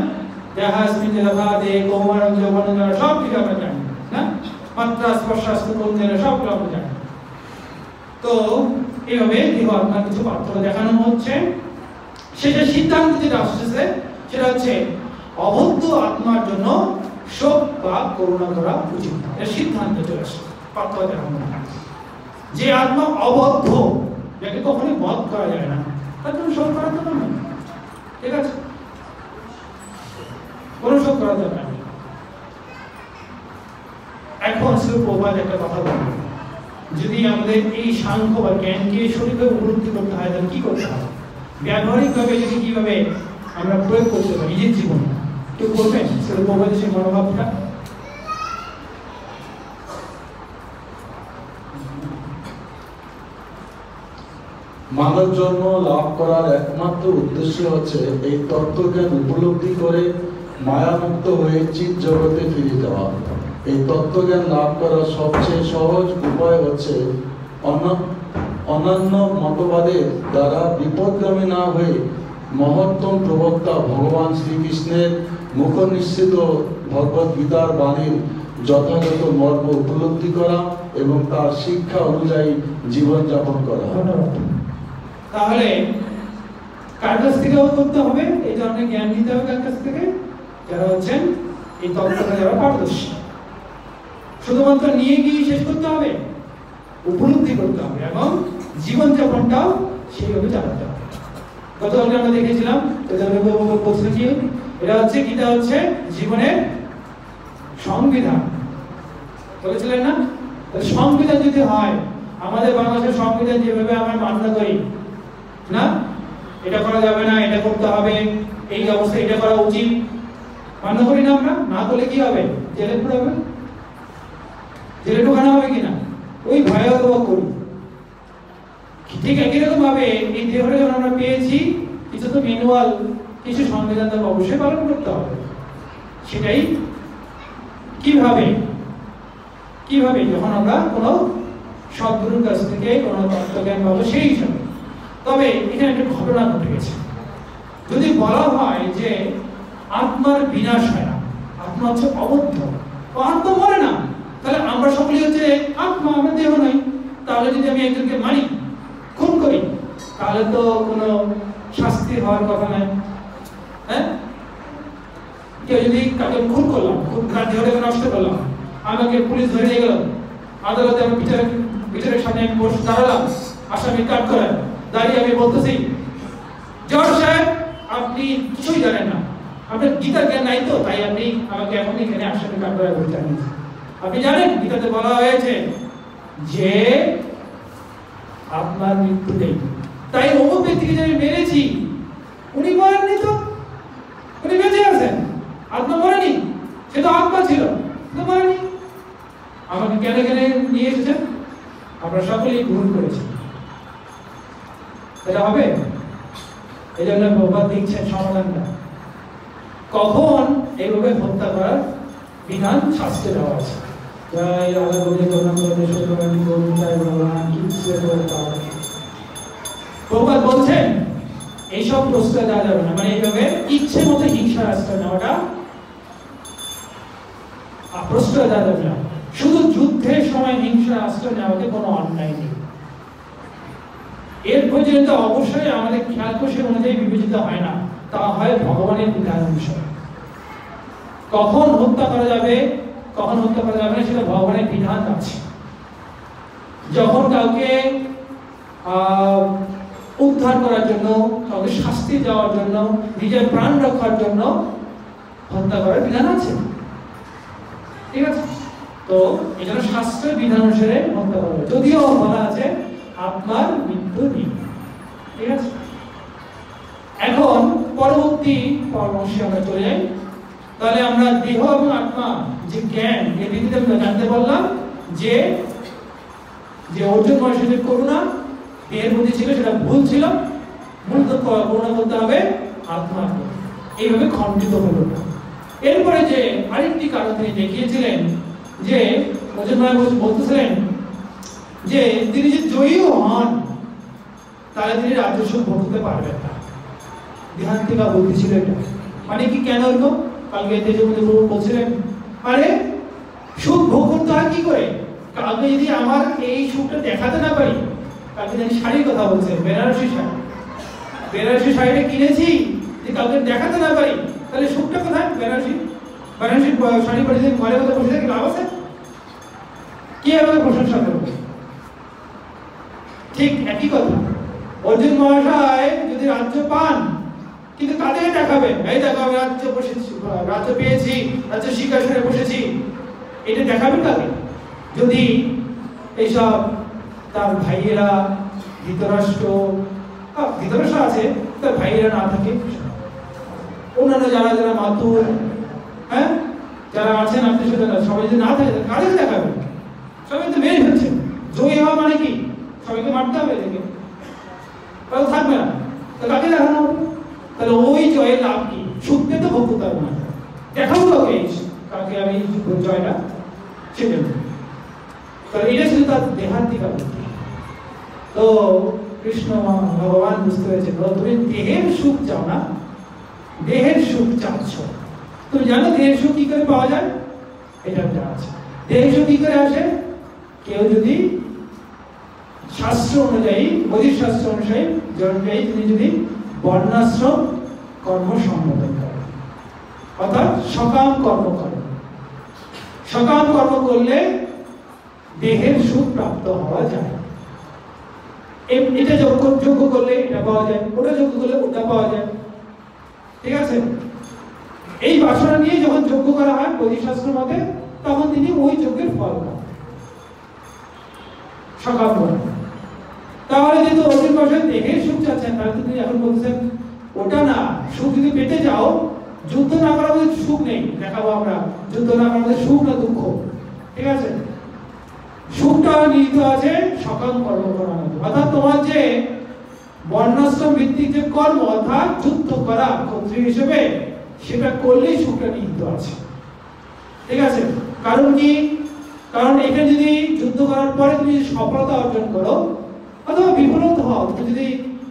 দেহাস্মিন দেহাতে কৌমারং যৌবনং, সব কিছু আমরা জানি না, মাত্রা স্পর্শাস্ত করতে সব আমরা জানি। তো এইভাবে দেহ আত্মার কিছু পার্থক্য দেখানো হচ্ছে। সেটা সিদ্ধান্ত যেটা আসছে সেটা হচ্ছে অবদ্ধ আত্মার জন্য শোক বা করুণা করা উচিত। এটা সিদ্ধান্ত চলে আসছে, পার্থক্য দেখানো। যে আত্মা অবদ্ধ, যাকে কখনোই বধ করা যায় না, তার জন্য শোক করা যাবে না। ঠিক আছে, কোনো শোক করা যাবে না। এখন শ্রী প্রভুপাদ একটা কথা বলবেন, যদি আমাদের এই সাংখ্য বা জ্ঞানকে সঠিকভাবে উপলব্ধি করতে হয় তাহলে কি করতে হবে, ব্যবহারিকভাবে যদি কিভাবে আমরা প্রয়োগ করতে পারি নিজের জীবনে, কেউ বলবেন শ্রী প্রভুপাদের সেই মনোভাবটা? মানব জন্ম লাভ করার একমাত্র উদ্দেশ্য হচ্ছে এই তত্ত্বজ্ঞান উপলব্ধি করে মায়ামুক্ত হয়ে চিৎ জগতে ফিরে যাওয়া। এই তত্ত্বজ্ঞান লাভ করার সবচেয়ে সহজ উপায় হচ্ছে অন্যান্য মতবাদের দ্বারা বিপদগামী না হয়ে মহত্তম প্রবক্তা ভগবান শ্রীকৃষ্ণের মুখ নিঃসৃত ভগবদ গীতার বাণীর যথাযথ মর্ম উপলব্ধি করা এবং তার শিক্ষা অনুযায়ী জীবনযাপন করা। তাহলে কার কাছ থেকে করতে হবে? এই ধরনের জ্ঞান নিতে হবে কার কাছ থেকে? যারা হচ্ছেন এই তত্ত্বটা যারা পারদর্শী। শুধুমাত্র নিয়ে গিয়ে শেষ করতে হবে, উপলব্ধি করতে হবে এবং জীবনযাপনটাও সেইভাবে চালাতে হবে। গতকালকে আমরা দেখেছিলাম বলছিলেন কি এটা হচ্ছে গীতা হচ্ছে জীবনের সংবিধান বলেছিলেন না? সংবিধান যদি হয়, আমাদের বাংলাদেশের সংবিধান যেভাবে আমরা মান্য করি না, এটা করা যাবে না, এটা করতে হবে, এই অবস্থা এটা করা উচিত, মান্য করি না আমরা? না করলে কি হবে? জেলে পুরাবে, জেলে ঢোকানো হবে কিনা, ওই ভয় অথবা করি। ঠিক একই রকম ভাবে এই দেহটা যখন আমরা পেয়েছি, কিছু তো ম্যানুয়াল, কিছু সংবিধান তো অবশ্যই পালন করতে হবে। সেটাই কিভাবে কিভাবে যখন আমরা কোনো সদ্গুরুর কাছ থেকে কোনো তত্ত্বজ্ঞান পাবো সেই হিসাবে। তবে এখানে একটা ঘটনা ঘটে গেছে। যদি বলা হয় যে আত্মার বিনাশ হয় না, আত্মা হচ্ছে অবদ্ধ, আত্মা মরে না, তাহলে আমরা সকলেই হচ্ছে আত্মা, আমরা দেহ নই। তাহলে যদি আমি একজনকে মারি, খুন করি, তাহলে তো কোনো শাস্তি হওয়ার কথা নয়। হ্যাঁ, কেউ যদি কাকে খুন করলাম, খুন তার দেহটাকে নষ্ট করলাম, আমাকে পুলিশ ধরে নিয়ে গেল, আদালতে আমি বিচারের সামনে আমি বসে দাঁড়ালাম, আসামি কাট করে দাঁড়িয়ে আমি বলতেছি, জজ সাহেব আপনি কিছুই জানেন না, আপনার গীতার জ্ঞান নাই তো, তাই আপনি আমাকে এখন এখানে আসামি কাট করে বলতে চাইছেন। আপনি জানেন গীতাতে বলা হয়েছে যে আপনার মৃত্যু নেই, তাই অমুক ব্যক্তিকে যে আমি মেরেছি উনি মরেননি তো, উনি বেঁচে আছেন, আত্মা মরেনি, সে তো আত্মা ছিল, তো মরেনি। আমাকে কেন কেন নিয়ে এসেছেন? আমরা সকলেই ভুল করেছি, এটা হবে? এই জন্য বাবা দিচ্ছেন সমাধানটা। কখন এইভাবে হত্যা করার বিধান শাস্ত্রে দেওয়া আছে। জয় রাধা গোবিন্দ প্রভুপাদ বলছেন এইসব প্রশ্রয় দেওয়া যাবে না, মানে এইভাবে ইচ্ছে মতো হিংসার আশ্রয় নেওয়াটা প্রশ্রয় দেওয়া যাবে না। শুধু যুদ্ধের সময় হিংসার আশ্রয় নেওয়াতে কোনো অন্যায় নেই। এর পর্যন্ত অবশ্যই আমাদের খেয়াল কোষে অনুযায়ী বিবেচিত হয় না, তা হয় ভগবানের বিধান অনুসারে। কখন হত্যা করা যাবে, কখন হত্যা করা যাবে না, সেটা ভগবানের বিধান আছে। যখন কাউকে উদ্ধার করার জন্য, কাউকে শাস্তি দেওয়ার জন্য, নিজের প্রাণ রক্ষার জন্য হত্যা করার বিধান আছে, ঠিক আছে? তো এই জন্য শাস্ত্রের বিধান অনুসারে হত্যা করা হবে, যদিও বলা আছে আপনার মৃত্যু নেই, ঠিক আছে? এখন পরবর্তী পরামর্শে আমরা চলে যাই। তাহলে আমরা দেহ এবং আত্মা যে জ্ঞান এই ভিত্তিতে আমরা জানতে পারলাম যে যে অর্জুন মহাশয়ের যে করুণা দেহের প্রতি ছিল সেটা ভুল ছিল, মূলত করুণা করতে হবে আত্মা। এইভাবে খণ্ডিত হলো। এরপরে যে আরেকটি কারণ তিনি দেখিয়েছিলেন যে অর্জুন মহাশয় বলতেছিলেন যে তিনি যে জয়ীও হন তাহলে তিনি রাজ্য সুখ ভোগ করতে পারবেন না। দেহান্তিকা বুদ্ধি ছিল এটা। মানে কি কেন হলো? কালকে তেজবন্ধু বলছিলেন আরে সুখ ভোগ করতে হয় কি করে? কালকে যদি আমার এই সুখটা দেখাতে না পারি, কালকে জানি শাড়ির কথা বলছে, বেনারসি শাড়ি, বেনারসি শাড়িটা কিনেছি যে কালকে দেখাতে না পারি, তাহলে সুখটা কোথায়? বেনারসি বেনারসি শাড়ি পরে যদি ঘরে মধ্যে বসে থাকি লাভ আছে? কে আমাকে প্রশংসা করবে? ঠিক একই কথা, অর্জুন মহাশয় যদি রাজ্য পান কিন্তু কাদের দেখাবেন? এই দেখো আমি রাজ্য বসেছি, রাজ্য পেয়েছি, রাজ্য সিংহাসনে বসেছি, এটা দেখাবেন কাকে? যদি এইসব তার ভাইয়েরা ধৃতরাষ্ট্র আছে, তার ভাইয়েরা না থাকে, অন্যান্য যারা যারা মাতুর, হ্যাঁ যারা আছেন আত্মীয় স্বজনরা, সবাই যদি না থাকে কাদের দেখাবেন? সবাই তো মেরে ফেলছে। জয়ী হওয়া মানে কি? সবাইকে মারতে হবে, দেখে তাহলে থাকবে না, তো কাকে দেখানো হবে? তাহলে ওই জয়ের লাভ কি? সুখকে তো ভোগ করতে হবে না, দেখাবো কাকে কাকে আমি জয়টা, সেটা। তাহলে এটা ছিল তার দেহান্তিকা বুদ্ধি। তো কৃষ্ণ ভগবান বুঝতে পেরেছে তুমি দেহের সুখ চাও না, দেহের সুখ চাচ্ছ। তুমি জানো দেহের সুখ কি করে পাওয়া যায়? এটা আছে। দেহের সুখ কি করে আসে? কেউ যদি শাস্ত্র অনুযায়ী, বৈদিক শাস্ত্র অনুযায়ী তিনি যদি বর্ণাশ্রম কর্ম সম্পাদন করে, অর্থাৎ সকাম কর্ম করে। সকাম কর্ম করলে দেহের সুখ প্রাপ্ত হওয়া যায়। এটা যোগ্য করলে এটা পাওয়া যায়, ওটা যোগ্য করলে ওটা পাওয়া যায়। ঠিক আছে? এই বাসনা নিয়ে যখন যোগ্য করা হয় বৈদিক শাস্ত্র মতে, তখন তিনি ওই যজ্ঞের ফল পান। সকাম কর্ম। তাহলে যেহেতু অর্জুন মহাশয় দেহের সুখ চাচ্ছেন, তাহলে তিনি এখন বলছেন ওটা না, সুখ যদি পেতে যাও, যুদ্ধ না করা আমাদের সুখ নেই, দেখাবো আমরা যুদ্ধ না করা আমাদের সুখ না দুঃখ। ঠিক আছে? সুখটা নিহিত আছে সকাম কর্ম করার মধ্যে, অর্থাৎ তোমার যে বর্ণাশ্রম ভিত্তিক যে কর্ম, অর্থাৎ যুদ্ধ করা ক্ষত্রিয় হিসেবে, সেটা করলেই সুখটা নিহিত আছে। ঠিক আছে? কারণ কি? কারণ এখানে যদি যুদ্ধ করার পরে তুমি সফলতা অর্জন করো অথবা বিফলত হও, তুমি যদি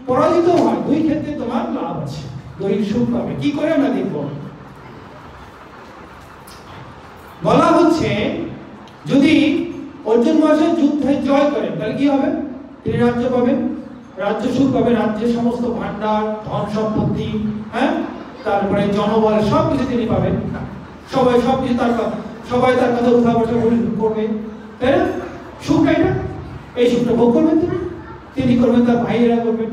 পরাজিত হয়, দুই ক্ষেত্রে তোমার লাভ আছে, দৈহিক সুখ পাবে। কি করে আমরা দেখব? বলা হচ্ছে যদি অর্জুন মহাশয় যুদ্ধে জয় করেন তাহলে কি হবে? তিনি রাজ্য পাবেন, রাজ্য সুখ পাবেন, রাজ্যের সমস্ত ভান্ডার, ধন সম্পত্তি, হ্যাঁ, তারপরে জনবল সবকিছু তিনি পাবেন। সবাই সবকিছু সবাই তার কথা উঠা বসা করবে, তাই না? সুখটা এটা, এই সুখটা ভোগ করবেন তিনি করবেন, তার ভাইয়েরা করবেন।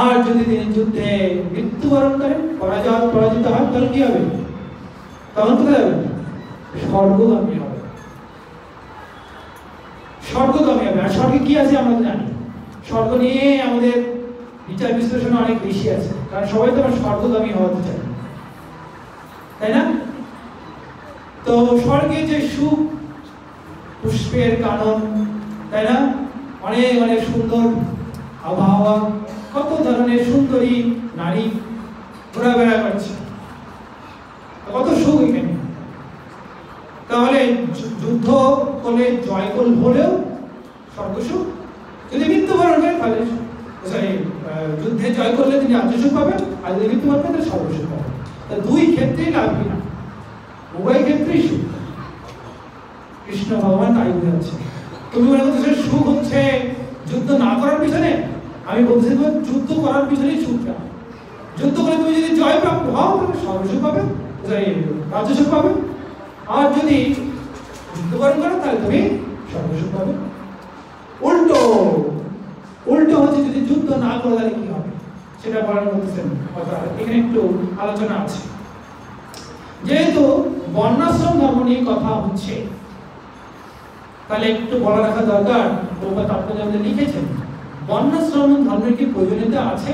আর যদি তিনি যুদ্ধে মৃত্যুবরণ করেন, পরাজিত হয়, তাহলে কি হবে? তখন কোথায় যাবেন? স্বর্গগামী হবে। স্বর্গগামী হবে। আর স্বর্গে কি আছে আমরা তো জানি। স্বর্গ নিয়ে আমাদের বিচার বিশ্লেষণ অনেক বেশি আছে, কারণ সবাই তো আমরা স্বর্গগামী হতে চাই, তাই না? তো স্বর্গে যে সুখ, পুষ্পের কানন, তাই না, অনেক অনেক সুন্দর আবহাওয়া, কত ধরনের সুন্দরী নারী ঘোরাফেরা করছে, কত সুখ এখানে। তাহলে যুদ্ধ করলে জয় হলেও স্বর্গ সুখ, যদি মৃত্যুবরণ করেন তাহলে যুদ্ধে জয় করলে তিনি রাজ্য সুখ পাবেন, আর যদি মৃত্যুবরণ করেন তাহলে স্বর্গ সুখ পাবেন। দুই ক্ষেত্রেই লাগবে না, উভয় ক্ষেত্রেই সুখ। কৃষ্ণ ভগবান তাই বোঝাচ্ছে। তুমি মনে করছো সুখ হচ্ছে যুদ্ধ না করার পিছনে? আমি বলছি যুদ্ধ করার পিছনে সুখটা। যুদ্ধ করে তুমি যদি জয় প্রাপ্ত হও তাহলে সর্বসুখ পাবে, রাজ্য সুখ পাবে। আর যদি যুদ্ধবরণ করো তাহলে তুমি সর্বসুখ পাবে। উল্টো হচ্ছে যদি যুদ্ধ না করো তাহলে কি হবে সেটা বলার বলতেছেন। এখানে একটু আলোচনা আছে। যেহেতু বর্ণাশ্রম ধর্ম নিয়ে কথা হচ্ছে, তাহলে একটু বলা রাখা দরকার। প্রভুপাদ আপনারা আমাদের লিখেছেন, বর্ণাশ্রম ধর্মের কি প্রয়োজনীয়তা আছে?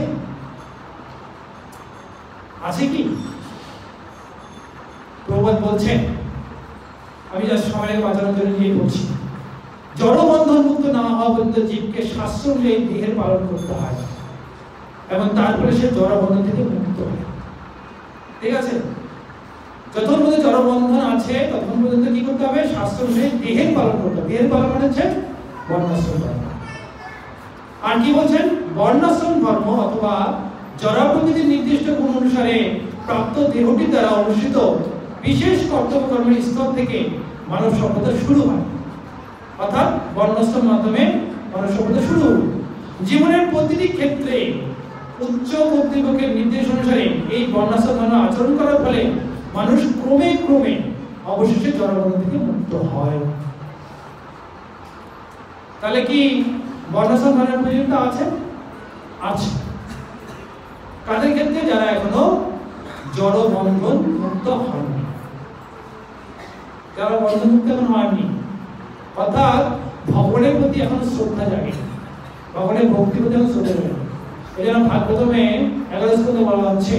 আছে কি? প্রবাদ বলছেন, আমি যা সময়কে বাঁচানোর জন্য নিয়ে বলছি, জড়বন্ধন মুক্ত না হওয়া পর্যন্ত জীবকে শাস্ত্র অনুযায়ী দেহের পালন করতে হয় এবং তারপরে সে জড়বন্ধন থেকে মুক্ত হয়। ঠিক আছে? যতক্ষণ পর্যন্ত জড়বন্ধন আছে ততক্ষণ পর্যন্ত কি করতে হবে? শাস্ত্র অনুযায়ী দেহের পালন করতে হবে। দেহের পালন মানে হচ্ছে বর্ণাশ্রম ধর্ম। আর কি বলছেন? বর্ণাশ্রম ধর্ম অথবা জড় প্রকৃতির নির্দিষ্ট গুণ অনুসারে প্রাপ্ত দেহটির দ্বারা অনুষ্ঠিত বিশেষ কর্তব্য কর্মের স্তর থেকে মানব সভ্যতা শুরু হয়। অর্থাৎ বর্ণাশ্রম মাধ্যমে মানব সভ্যতা শুরু হল। জীবনের প্রতিটি ক্ষেত্রে উচ্চ কর্তৃপক্ষের নির্দেশ অনুসারে এই বর্ণাশ্রম ধর্ম আচরণ করার ফলে মানুষ ক্রমে ক্রমে অবশেষে জড়বন্ধন থেকে মুক্ত হয়। তাহলে কি বর্ণাশ্রম ধর্মের প্রয়োজনীয়তা আছে? আছে। কাদের ক্ষেত্রে? যারা এখনো জড়বন্ধন মুক্ত হয়নি, যারা বন্ধন মুক্ত এখন হয়নি, অর্থাৎ ভগবানের প্রতি এখন শ্রদ্ধা জাগে, ভগবানের ভক্তির প্রতি এখন শ্রদ্ধা জাগে। এই জন্য ভাগবতমে 11 শ্লোকে বলা হচ্ছে,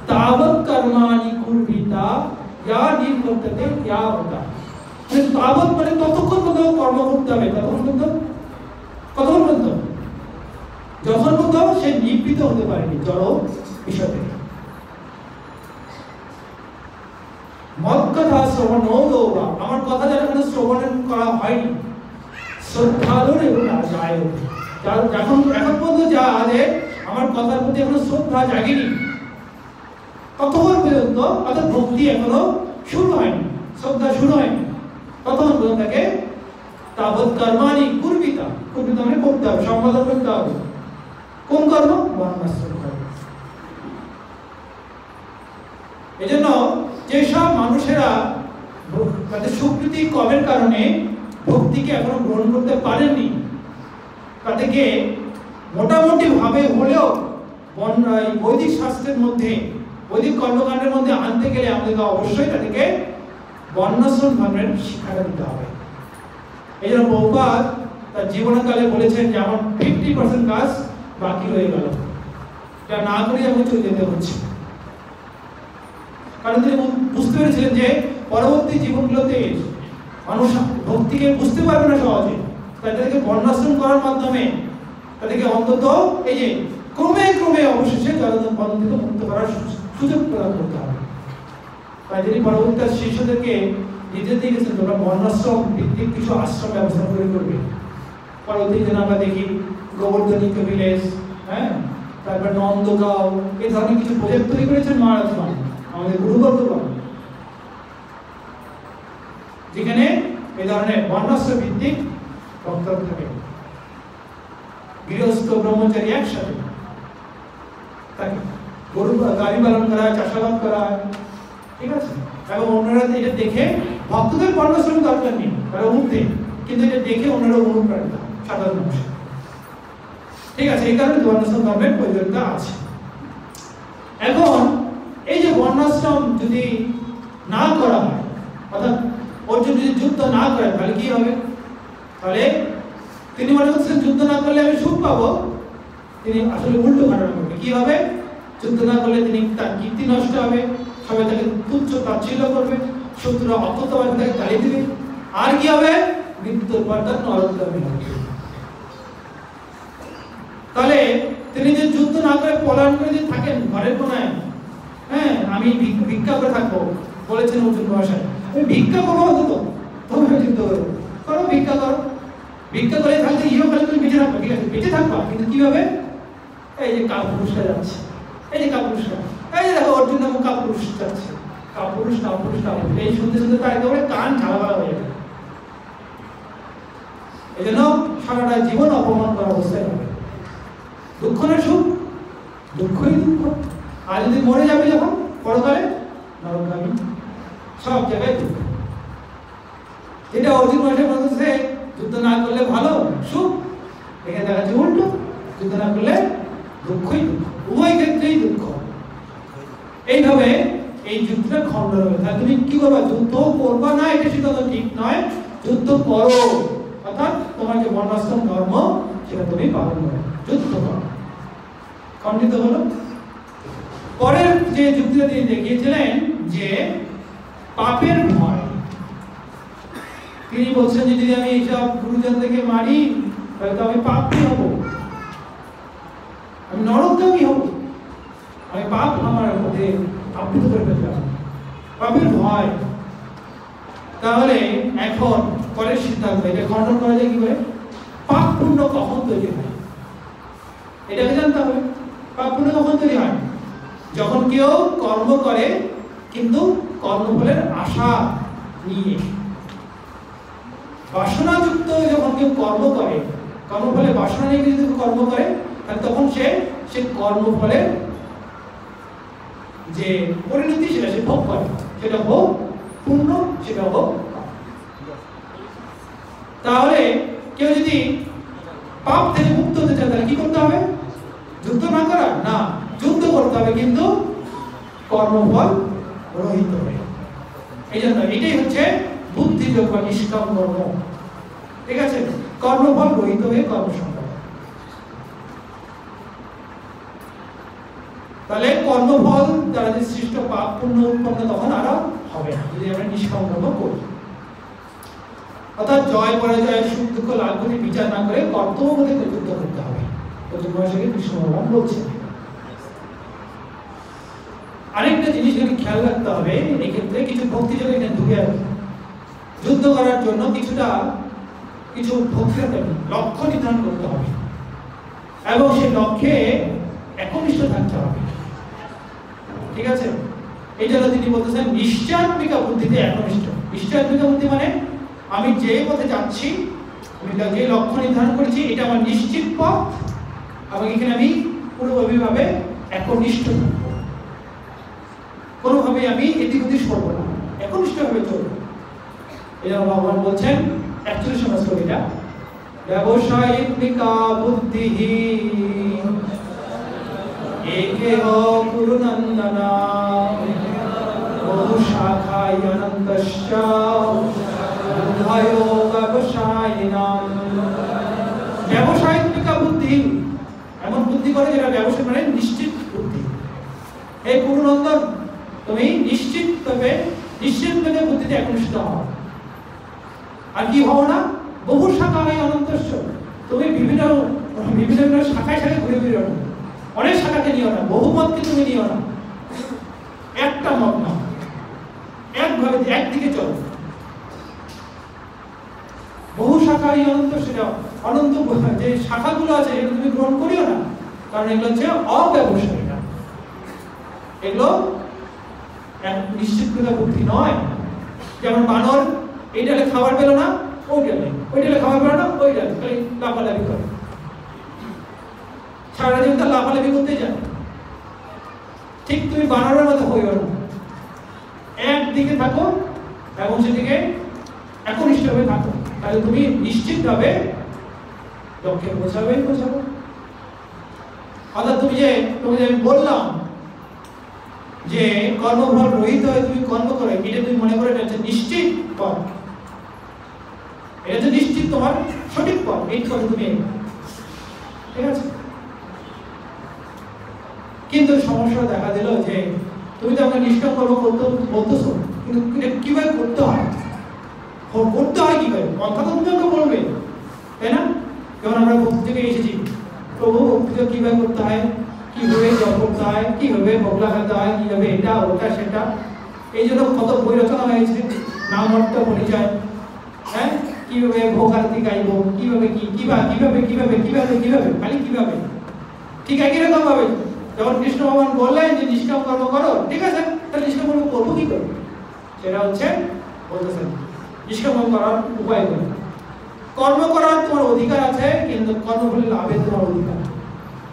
তাবৎ কর্মাণি কুর্বিতা ইয়া নির্বর্ততে ইয়া হতা। মানে তাবৎ মানে ততক্ষণ পর্যন্ত কর্ম করতে হবে, ততক্ষণ পর্যন্ত যখন পর্যন্ত সে নিবৃত হতে পারেনি জড় বিষয় থেকে। মত কথা শ্রবণ নৌবা, আমার কথা যারা কোনো শ্রবণ করা হয়নি, শ্রদ্ধালুর এবং যায় যখন এখন পর্যন্ত যা আছে আমার কথার প্রতি এখনো শ্রদ্ধা জাগেনি, ততক্ষণ পর্যন্ত, অর্থাৎ ভক্তি এখনো শুরু হয়নি, শ্রদ্ধা শুরু হয়নি, ততক্ষণ পর্যন্ত তাকে তাবৎ কর্মাণি কুর্বিতা, কুর্বিতা মানে করতে হবে, সম্পাদন করতে হবে। কোন কর্ম? বর্ণাশ্রম কর্ম। এই জন্য যেসব মানুষেরা তাদের সুকৃতি কমের কারণে ভক্তিকে এখনো গ্রহণ করতে পারেননি, তাদেরকে মোটামুটি ভাবে হলেও বৈদিক শাস্ত্রের মধ্যে, বৈদিক কর্মকাণ্ডের মধ্যে আনতে গেলে আমাদেরকে অবশ্যই তাদেরকে বর্ণাশ্রম ধর্মের শিক্ষাটা দিতে হবে। এই জন্য প্রভুপাদ তার জীবনকালে বলেছেন যে আমার 50% কাজ বাকি রয়ে গেল, যা না করে আমাকে চলে যেতে হচ্ছে। কারণ তিনি বুঝতে পেরেছিলেন যে পরবর্তী জীবনগুলোতে মানুষ ভক্তিকে বুঝতে পারবে না সহজে, তাদেরকে বর্ণাশ্রম করার মাধ্যমে তাদেরকে অন্তত এই যে ক্রমে ক্রমে অবশেষে জড়বন্ধন থেকে মুক্ত করার সুযোগ প্রদান করতে হবে। তাই তিনি পরবর্তী তার শিষ্যদেরকে নির্দেশ দিয়ে গেছেন, তোমরা বর্ণাশ্রম ভিত্তিক কিছু আশ্রম ব্যবস্থা করে করবে। পরবর্তী দিন আমরা দেখি গোবর্ধনী ভিলেজ, হ্যাঁ, তারপর নন্দগাঁও, এই ধরনের কিছু প্রজেক্ট তৈরি করেছেন মহারাজগণ, আমাদের গুরুবর্গগণ, যেখানে এই ধরনের বর্ণাশ্রম ভিত্তিক বক্তব্য থাকে। গৃহস্থ ব্রহ্মচারী একসাথে থাকে, গরু গাড়ি পালন করা হয়, চাষাবাদ করা হয়, ঠিক আছে। এবং অন্যরা এটা দেখে, ভক্তদের বর্ণাশ্রম দরকার নেই, তারা ঊর্ধ্বে, কিন্তু এটা দেখে অন্যরা অনুপ্রাণিত সাধারণ মানুষ, ঠিক আছে। এই কারণে বর্ণাশ্রম ধর্মের প্রয়োজনীয়তা আছে। এখন এই যে বর্ণাশ্রম যদি না করা হয়, অর্থাৎ অর্জুন যদি যুদ্ধ না করে, তাহলে কি হবে? তাহলে তিনি মনে করছেন যুদ্ধ না করলে আমি সুখ পাবো, তিনি আসলে উল্টো ঘটনা করবে। কি হবে? যুদ্ধ না করলে তিনি তার কীর্তি নষ্ট হবে, সবাই তাকে তুচ্ছ তাচ্ছিল্য করবে, শত্রুরা অকথ্যভাবে তাকে গালি দিবে, আর কি হবে? মৃত্যুর পর তার নরকগামী হবে। তাহলে তিনি যে যুদ্ধ না করে পলায়ন করে যদি থাকেন ঘরের কোনায়, হ্যাঁ, আমি ভিক্ষা করে থাকবো বলেছেন অর্জুন মহাশয়, তুমি ভিক্ষা করো, অন্তত তোমরা যুদ্ধ করো, করো ভিক্ষা করো, ভিক্ষা করে থাকলে ইহকালে তুমি বেঁচে থাকবে, ঠিক আছে, বেঁচে থাকবা, কিন্তু কি হবে? এই যে কাপুরুষরা যাচ্ছে, এই যে কাপুরুষরা, এই যে দেখো অর্জুন নামক কাপুরুষ যাচ্ছে, কাপুরুষ কাপুরুষ কাপুরুষ, এই শুনতে শুনতে তার একেবারে কান ঝালাপালা হয়ে যাবে। এই জন্য সারাটা জীবন অপমান করা অবস্থায় হবে। দুঃখ না সুখ, দুঃখই দুঃখ। আর যদি মরে যাবে যখন পরকালে, নরকগামী, সব জায়গায় দুঃখ। এটা অর্জুন মহাশয় বলতেছে যুদ্ধ না করলে ভালো, সুখ, এখানে দেখা যাচ্ছে উল্টো, যুদ্ধ না করলে দুঃখই দুঃখ, উভয় ক্ষেত্রেই দুঃখ। এইভাবে এই যুদ্ধটা খণ্ডন হবে। তাহলে তুমি কি করবা? যুদ্ধ করবা না, এটা সিদ্ধান্ত ঠিক নয়, যুদ্ধ করো, অর্থাৎ তোমার যে বর্ণাশ্রম ধর্ম সেটা তুমি পালন করো, যুদ্ধ করো। খণ্ডিত হলো। পরের যে যুক্তিটা তিনি দেখিয়েছিলেন যে পাপের ভয়। তিনি বলছেন যে যদি আমি এইসব গুরুজন থেকে মারি তাহলে তো আমি পাপী হব, আমি নরকগামী হব, আমি পাপ আমার মধ্যে আবৃত করে ফেললাম, পাপের ভয়। তাহলে এখন পরের সিদ্ধান্ত, এটা খণ্ডন করা যায় কি করে? পাপ পুণ্য কখন তৈরি হয় এটাকে জানতে হবে। পাপ পুণ্য কখন তৈরি হয়? যখন কেউ কর্ম করে কিন্তু কর্মফলের আশা নিয়ে, বাসনাযুক্ত যখন কেউ কর্ম করে, কর্মফলে বাসনা নিয়ে যদি কর্ম করে, তাহলে তখন সে কর্মফলের যে পরিণতি সেটা সে ভোগ করে, সেটা হোক পুণ্য, সেটা হোক। তাহলে কেউ যদি পাপ থেকে মুক্ত হতে চায় তাহলে কি করতে হবে? যুদ্ধ না করা না, যুদ্ধ করতে হবে কিন্তু কর্মফল রহিত হয়ে। এই জন্য এটাই হচ্ছে বুদ্ধিযোগ বা নিষ্কাম কর্ম, ঠিক আছে? কর্মফল রহিত হয়ে কর্মসংগ্রাম। তাহলে কর্মফল দ্বারা যে সৃষ্ট পাপ পুণ্য উৎপন্ন তখন আর হবে না যদি আমরা নিষ্কাম কর্ম করি। অর্থাৎ জয় পরাজয় সুখ দুঃখ লাভ ক্ষতি বিচার না করে কর্তব্যবোধে যুদ্ধ করতে হবে, কৃষ্ণ ভগবান বলছেন। আরেকটা জিনিস যদি খেয়াল রাখতে হবে এই ক্ষেত্রে, কিছু ভক্তিযোগ এখানে ঢুকে আছে। যুদ্ধ করার জন্য কিছু ভক্তির লক্ষ্য নির্ধারণ করতে হবে এবং সেই লক্ষ্যে একনিষ্ঠ থাকতে হবে, ঠিক আছে? এই জন্য তিনি বলতেছেন নিশ্চয়াত্মিকা বুদ্ধিতে একনিষ্ঠ। নিশ্চয়াত্মিকা বুদ্ধি মানে আমি যে পথে যাচ্ছি, আমি যে লক্ষ্য নির্ধারণ করেছি, এটা আমার নিশ্চিত পথ এবং এখানে আমি পুরোপুরিভাবে একনিষ্ঠ থাকবো, কোনোভাবে আমি এদিক ওদিক সরবো না, একনিষ্ঠভাবে চলবো। এই জন্য ভগবান বলছেন 41 নম্বর শ্লোকটা, ব্যবসায়িকা বুদ্ধি একেহ কুরুনন্দনা বহু শাখায় অনন্তস্য বুদ্ধয়ো ব্যবসায়িনাম। ব্যবসায়িকা বুদ্ধি এমন বুদ্ধি করে যেটা ব্যবসায় মানে নিশ্চিত বুদ্ধি। এই কুরুনন্দন তুমি নিশ্চিতভাবে বুদ্ধিতে একনিষ্ঠ হও। আর কি হও না? বহু শাখায় অনন্তস্য, তুমি বিভিন্ন শাখায় ঘুরে ফিরো না, অনেক শাখাকে নিও না, বহু মতকে তুমি নিও না, একটা মত না, একভাবে একদিকে চলো। বহু শাখায় অনন্ত, সেটা অনন্ত যে শাখাগুলো আছে এগুলো তুমি গ্রহণ করিও না, কারণ এগুলো হচ্ছে অব্যবসায়িকা, এগুলো এক নিশ্চিত বুদ্ধি নয়। যেমন বানর এই ডালে খাবার পেল না, ওই ডালে খাবার পেল না, ওই ডালে খালি লাফালাফি করে, সারা জীবন তার লাফালাফি করতে যায়। ঠিক তুমি বানরের মতো হইও না, একদিকে থাকো এবং সেদিকে একনিষ্ঠভাবে থাকো, তাহলে তুমি নিশ্চিতভাবে লক্ষ্যে পৌঁছাবে। অর্থাৎ তুমি যে বললাম যে কর্মফল রহিত হয়ে তুমি কর্ম করো, এটা তুমি মনে করে এটা নিশ্চিত পথ, এটা তো নিশ্চিত তোমার সঠিক পথ, এই পথে তুমি, ঠিক আছে? কিন্তু সমস্যা দেখা দিল যে তুমি তো আমাকে নিষ্কাম কর্ম করতে বলতেছো, কিন্তু কিভাবে করতে হয় কিভাবে, কথা তো তুমি আমাকে বলবে, তাই না? যখন আমরা ভক্তি থেকে এসেছি, প্রভু ভক্তি কিভাবে করতে হয়, কিভাবে জপ করতে হয়, কিভাবে ভোগ লাগাতে হয়, কিভাবে এটা ওটা সেটা, এই জন্য কত বই রচনা হয়েছে, নাম অর্থ পরিচয়, হ্যাঁ, কিভাবে ভোগ আরতি গাইব, কিভাবে খালি কিভাবে। ঠিক একই রকম ভাবে যখন কৃষ্ণ ভগবান বললেন যে নিষ্কাম কর্ম করো, ঠিক আছে, তাহলে নিষ্কাম কর্ম করবো কি করে, সেটা হচ্ছে বলতেছেন নিষ্কাম কর্ম করার উপায় করে। কর্ম করার তোমার অধিকার আছে, কিন্তু কর্মফলে লাভের তোমার অধিকার,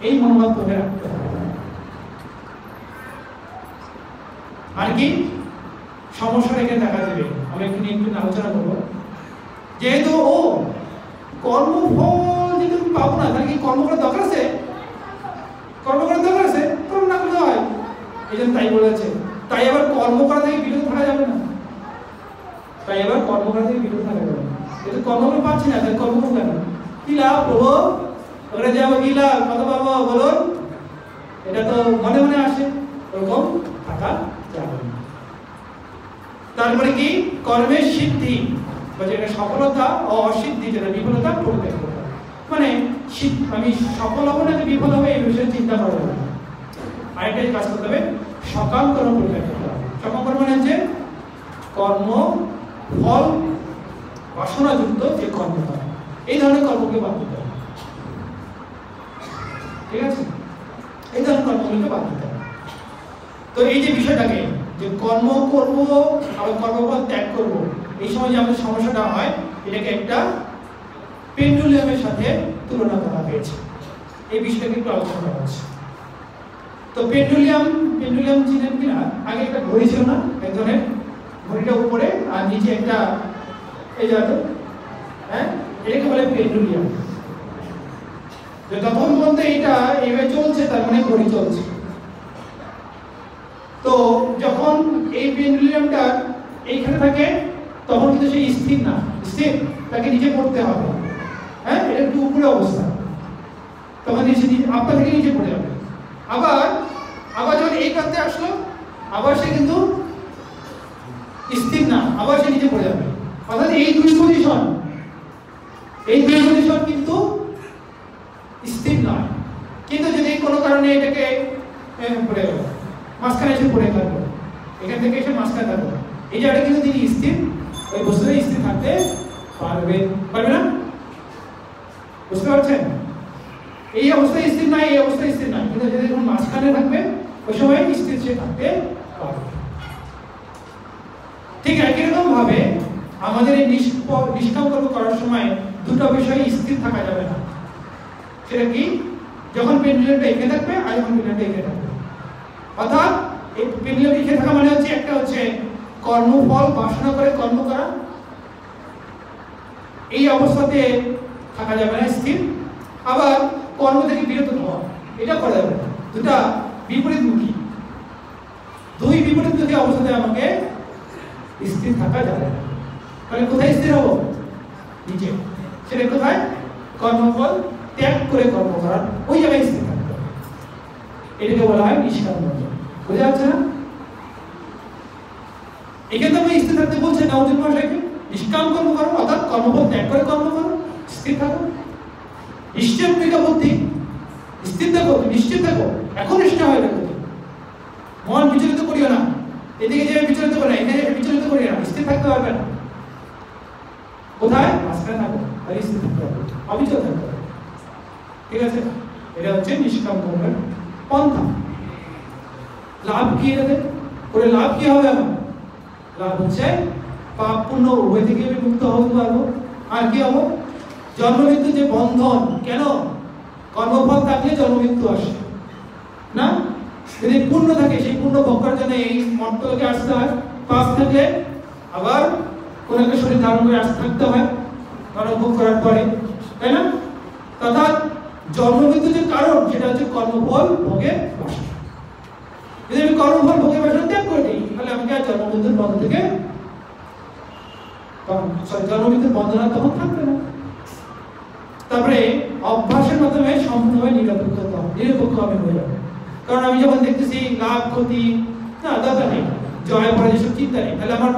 এই মনোভাব তোমাকে রাখতে হবে। আর কি সমস্যা এখানে দেখা দেবে, আমি একটু আলোচনা করবো। যেহেতু কর্মফল যদি তুমি পাবো না, তাহলে কি কর্ম করার দরকার আছে? কর্ম না করতে হয়, এই জন্য তাই বলেছে। তাই আবার কর্ম করা থেকে বিরত থাকা যাবে না, যেহেতু কর্মফল পাচ্ছি না, তাহলে কর্ম করবো কেন? কি লাভ প্রভু, ওখানে যাবো কি লাভ, কত পাবো বলুন? এটা তো মনে মনে আসে, ওরকম থাকা যাবে না। তারপরে কি কর্মের সিদ্ধি, যেটা সফলতা ও অসিদ্ধি, যেটা বিফলতা পরিত্যাগ করতে হবে। মানে আমি সফল হবো না বিফল হবে এই বিষয়ে চিন্তা করবো না। আরেকটাই কাজ করতে হবে, সকাম কর্ম পরিত্যাগ করতে হবে। সকাম কর্ম মানে হচ্ছে কর্ম ফল বাসনাযুক্ত যে কর্ম হয়, এই ধরনের কর্মকে বাদ দিতে হবে। ঠিক আছে, এই ধরনের কর্মগুলোকে বাদ দিতে হবে। তো এই যে বিষয়টাকে যে কর্ম করব আবার কর্মফল ত্যাগ করব, এই সময় যে আমাদের সমস্যাটা হয়, এটাকে একটা পেন্ডুলিয়ামের সাথে তুলনা করা হয়েছে। এই বিষয়টাকে একটু আলোচনা করা হচ্ছে। তো পেন্ডুলিয়াম চিনেন কিনা? আগে একটা ঘড়ি ছিল না এক ধরনের, ঘড়িটা উপরে আর নিচে একটা এই জায়গাটা, হ্যাঁ, এটাকে বলে পেন্ডুলিয়াম। যতক্ষণ পর্যন্ত এটা এইভাবে চলছে তার মানে ঘড়ি চলছে। তো যখন এই পেন্ডুলিয়ামটা এইখানে থাকে তখন কিন্তু সেই স্থির না, স্থির তাকে নিচে পড়তে হবে। হ্যাঁ, এটা একটু উপরে অবস্থা, তখন নিচে আপনার থেকে নিচে পড়ে যাবে। আবার যখন এই প্রান্তে আসলো আবার সে কিন্তু স্থির না, আবার সে নিচে পড়ে যাবে। অর্থাৎ এই দুই পজিশন কিন্তু স্থির নয়। কিন্তু যদি কোনো কারণে এটাকে পড়ে গেল, মাঝখানে এসে পড়ে গেল, এখান থেকে এসে মাঝখানে থাকবে, এই জায়গাটা কিন্তু তিনি স্থির, ওই বস্তুটা স্থির থাকতে পারবে না। বুঝতে পারছেন? এই অবস্থায় স্থির নাই, এই অবস্থায় স্থির নাই, কিন্তু যদি যখন মাঝখানে থাকবে ওই সময় স্থির সে থাকতে পারবে। ঠিক একই রকম ভাবে আমাদের এই নিষ্কাম কর্ম করার সময় দুটো বিষয় স্থির থাকা যাবে না। সেটা কি? যখন পেন্ডুলামটা এখানে থাকবে আর যখন পেন্ডুলামটা এখানে থাকবে। অর্থাৎ এই পেন্ডুলাম এখানে থাকা মানে হচ্ছে একটা হচ্ছে কর্মফল বাসনা করে কর্ম করা, এই অবস্থাতে থাকা যাবে না স্থির। আবার কর্ম থেকে বিরত হওয়া, এটা করা যাবে না। দুটা বিপরীতমুখী, দুই বিপরীতমুখী অবস্থাতে আমাকে স্থির থাকা যাবে না। তাহলে কোথায় স্থির হবো? নিচে। সেটা কোথায়? কর্মফল ত্যাগ করে কর্ম করা, ওই জায়গায় স্থির থাকতে হবে। এটাকে বলা হয় নিষ্কাম কর্ম। বোঝা যাচ্ছে না? এখানে তো স্থির থাকতে বলছে নাউজুল মশাইকে, নিষ্কাম কর্ম করো, অর্থাৎ কর্মফল ত্যাগ করে কর্ম করো, স্থির থাকো। নিশ্চয় বুদ্ধি, স্থির থাকো, নিশ্চিত থাকো, এখন নিষ্ঠা হয়ে থাকো, মন বিচলিত করিও না, এদিকে যে বিচলিত করে না, এখানে বিচলিত করিও না, স্থির থাকতে পারবে না। কোথায়? মাঝখানে থাকো, আর স্থির থাকতে হবে, অবিচল থাকতে হবে। ঠিক আছে, এটা হচ্ছে নিষ্কাম কর্মের পন্থা। লাভ কি এটাতে করে? লাভ কি হবে আমার? লাভ হচ্ছে পাপ পুণ্য উভয় থেকে আমি মুক্ত হতে পারবো। আর কি হবো? জন্মমৃত্যু যে বন্ধন, কেন? কর্মফল থাকলে জন্মমৃত্যু আসে না? যদি পুণ্য থাকে সেই পুণ্য ভোগ করার জন্য এই মর্তলোকে আসতে হয়, পাপ থাকলে আবার কোন একটা শরীর ধারণ করে আসতে থাকতে হয় কর্মভোগ করার পরে, তাই না? অর্থাৎ জন্মমৃত্যু যে কারণ সেটা হচ্ছে কর্মফল ভোগের বাসনা। যদি আমি কর্মফল ভোগের বাসনা ত্যাগ করে দিই তাহলে আমাকে আর জন্মমৃত্যুর বন্ধন থেকে জন্মমৃত্যুর বন্ধনা তখন থাকবে না। তারপরে অভ্যাসের মাধ্যমে সম্পূর্ণভাবে নিরপেক্ষ আমি হয়ে যাবে। কারণ আমি যখন দেখতেছি লাভ ক্ষতি না দরকার নেই, জয় পরে যেসব চিন্তা নেই, তাহলে আমার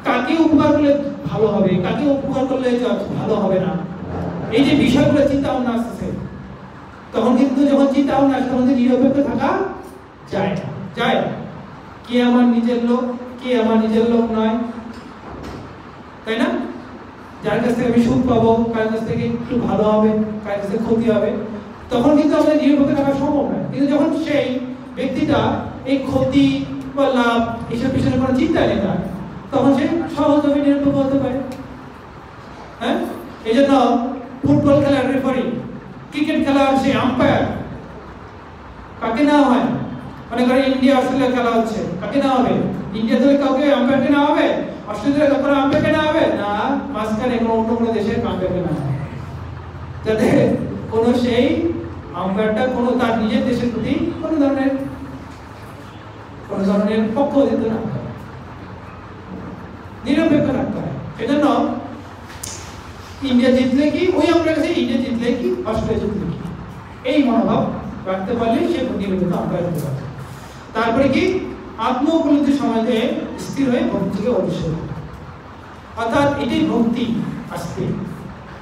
কাকে উপকার করলে ভালো হবে, কাকে উপকার করলে ভালো হবে না, এই যে বিষয়গুলো চিন্তা ভাবনা আসতেছে, তখন কিন্তু যখন চিন্তা ভাবনা আসে তখন নিরপেক্ষ থাকা যায় না। যায় কে আমার নিজের লোক, কে আমার নিজের লোক নয়, তাই না? যার কাছ থেকে আমি সুখ পাবো, কার কাছ থেকে একটু ভালো হবে, কার কাছ থেকে ক্ষতি হবে, তখন কিন্তু আমাদের নিরপেক্ষ থাকা সম্ভব নয়। কিন্তু যখন সেই ব্যক্তিটা এই ক্ষতি বা লাভ এসব পিছনে কোনো চিন্তা নেই তার, তখন সে সহজভাবে নিরপেক্ষ হতে পারে। হ্যাঁ, এই জন্য ফুটবল খেলার রেফারি, ক্রিকেট খেলার সেই আম্পায়ার কাকে নেওয়া হয়? মনে করেন ইন্ডিয়া অস্ট্রেলিয়া খেলা হচ্ছে, কাকে নেওয়া হবে? ইন্ডিয়া থেকে কাউকে আম্পায়ারকে নেওয়া হবে? অস্ট্রেলিয়া কাউকে আম্পায়ারকে নেওয়া হবে না, মাঝখানে অন্য কোনো দেশের আম্পায়ারকে নেওয়া হবে, যাতে কোনো সেই আম্পায়ারটা কোনো তার নিজের দেশের প্রতি কোনো ধরনের পক্ষপাতিত্ব না করে, নিরপেক্ষ রাখতে হয়। সেজন্য ইন্ডিয়া জিতলে কি ওই আম্পায়ার কাছে, ইন্ডিয়া জিতলে কি অস্ট্রেলিয়া জিতলে কি, এই মনোভাব রাখতে পারলে সে নিরপেক্ষ আম্পায়ার হতে পারে। তারপরে কি আত্ম উপলব্ধির সমাজে স্থির হয়ে ভক্তিকে অগ্রসর, অর্থাৎ এটাই ভক্তি আসবে।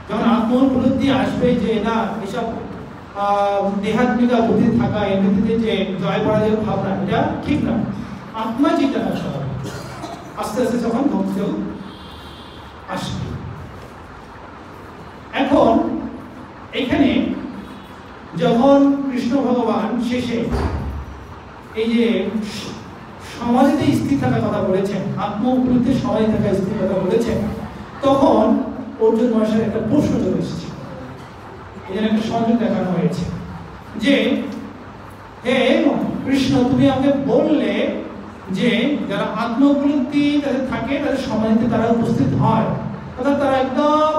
যখন আত্ম উপলব্ধি আসবে যে না এসব দেহাত্মিকা বুদ্ধি থাকা, এমনিতে যে জয় পরাজয় ভাবনা, এটা ঠিক না, আত্মা চিন্তা করতে হবে, আস্তে আস্তে যখন ভক্তিও আসবে। এখন এখানে যখন কৃষ্ণ ভগবান শেষে এই যে সমাধিতে স্থির থাকার কথা বলেছেন, আত্ম উপলব্ধিতে সমাধি থাকা স্থির কথা বলেছেন, তখন অর্জুন মহাশয়ের একটা প্রশ্ন চলে এসেছে। এখানে একটা সংযোগ দেখানো হয়েছে যে হে কৃষ্ণ, তুমি আমাকে বললে যে যারা আত্ম উপলব্ধি তাদের থাকে তাদের সমাধিতে তারা উপস্থিত হয়, অর্থাৎ তারা একদম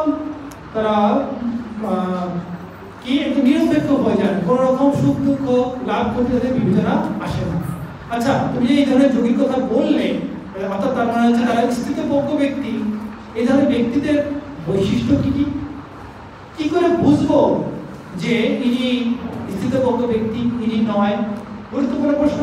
তারা কি একটু নিরপেক্ষ হয়ে যায়, কোনো রকম সুখ দুঃখ লাভ করতে তাদের বিবেচনা আসে না। আচ্ছা, তুমি যে এই ধরনের যোগীর কথা বললে, অর্থাৎ তার মানে হচ্ছে তারা স্থিতপ্রজ্ঞ ব্যক্তি, এই ধরনের ব্যক্তিদের বৈশিষ্ট্য কি কি, কি করে বুঝবো যে ইনি স্থিতপ্রজ্ঞ ব্যক্তি, ইনি নয়? গুরুত্বপূর্ণ প্রশ্ন।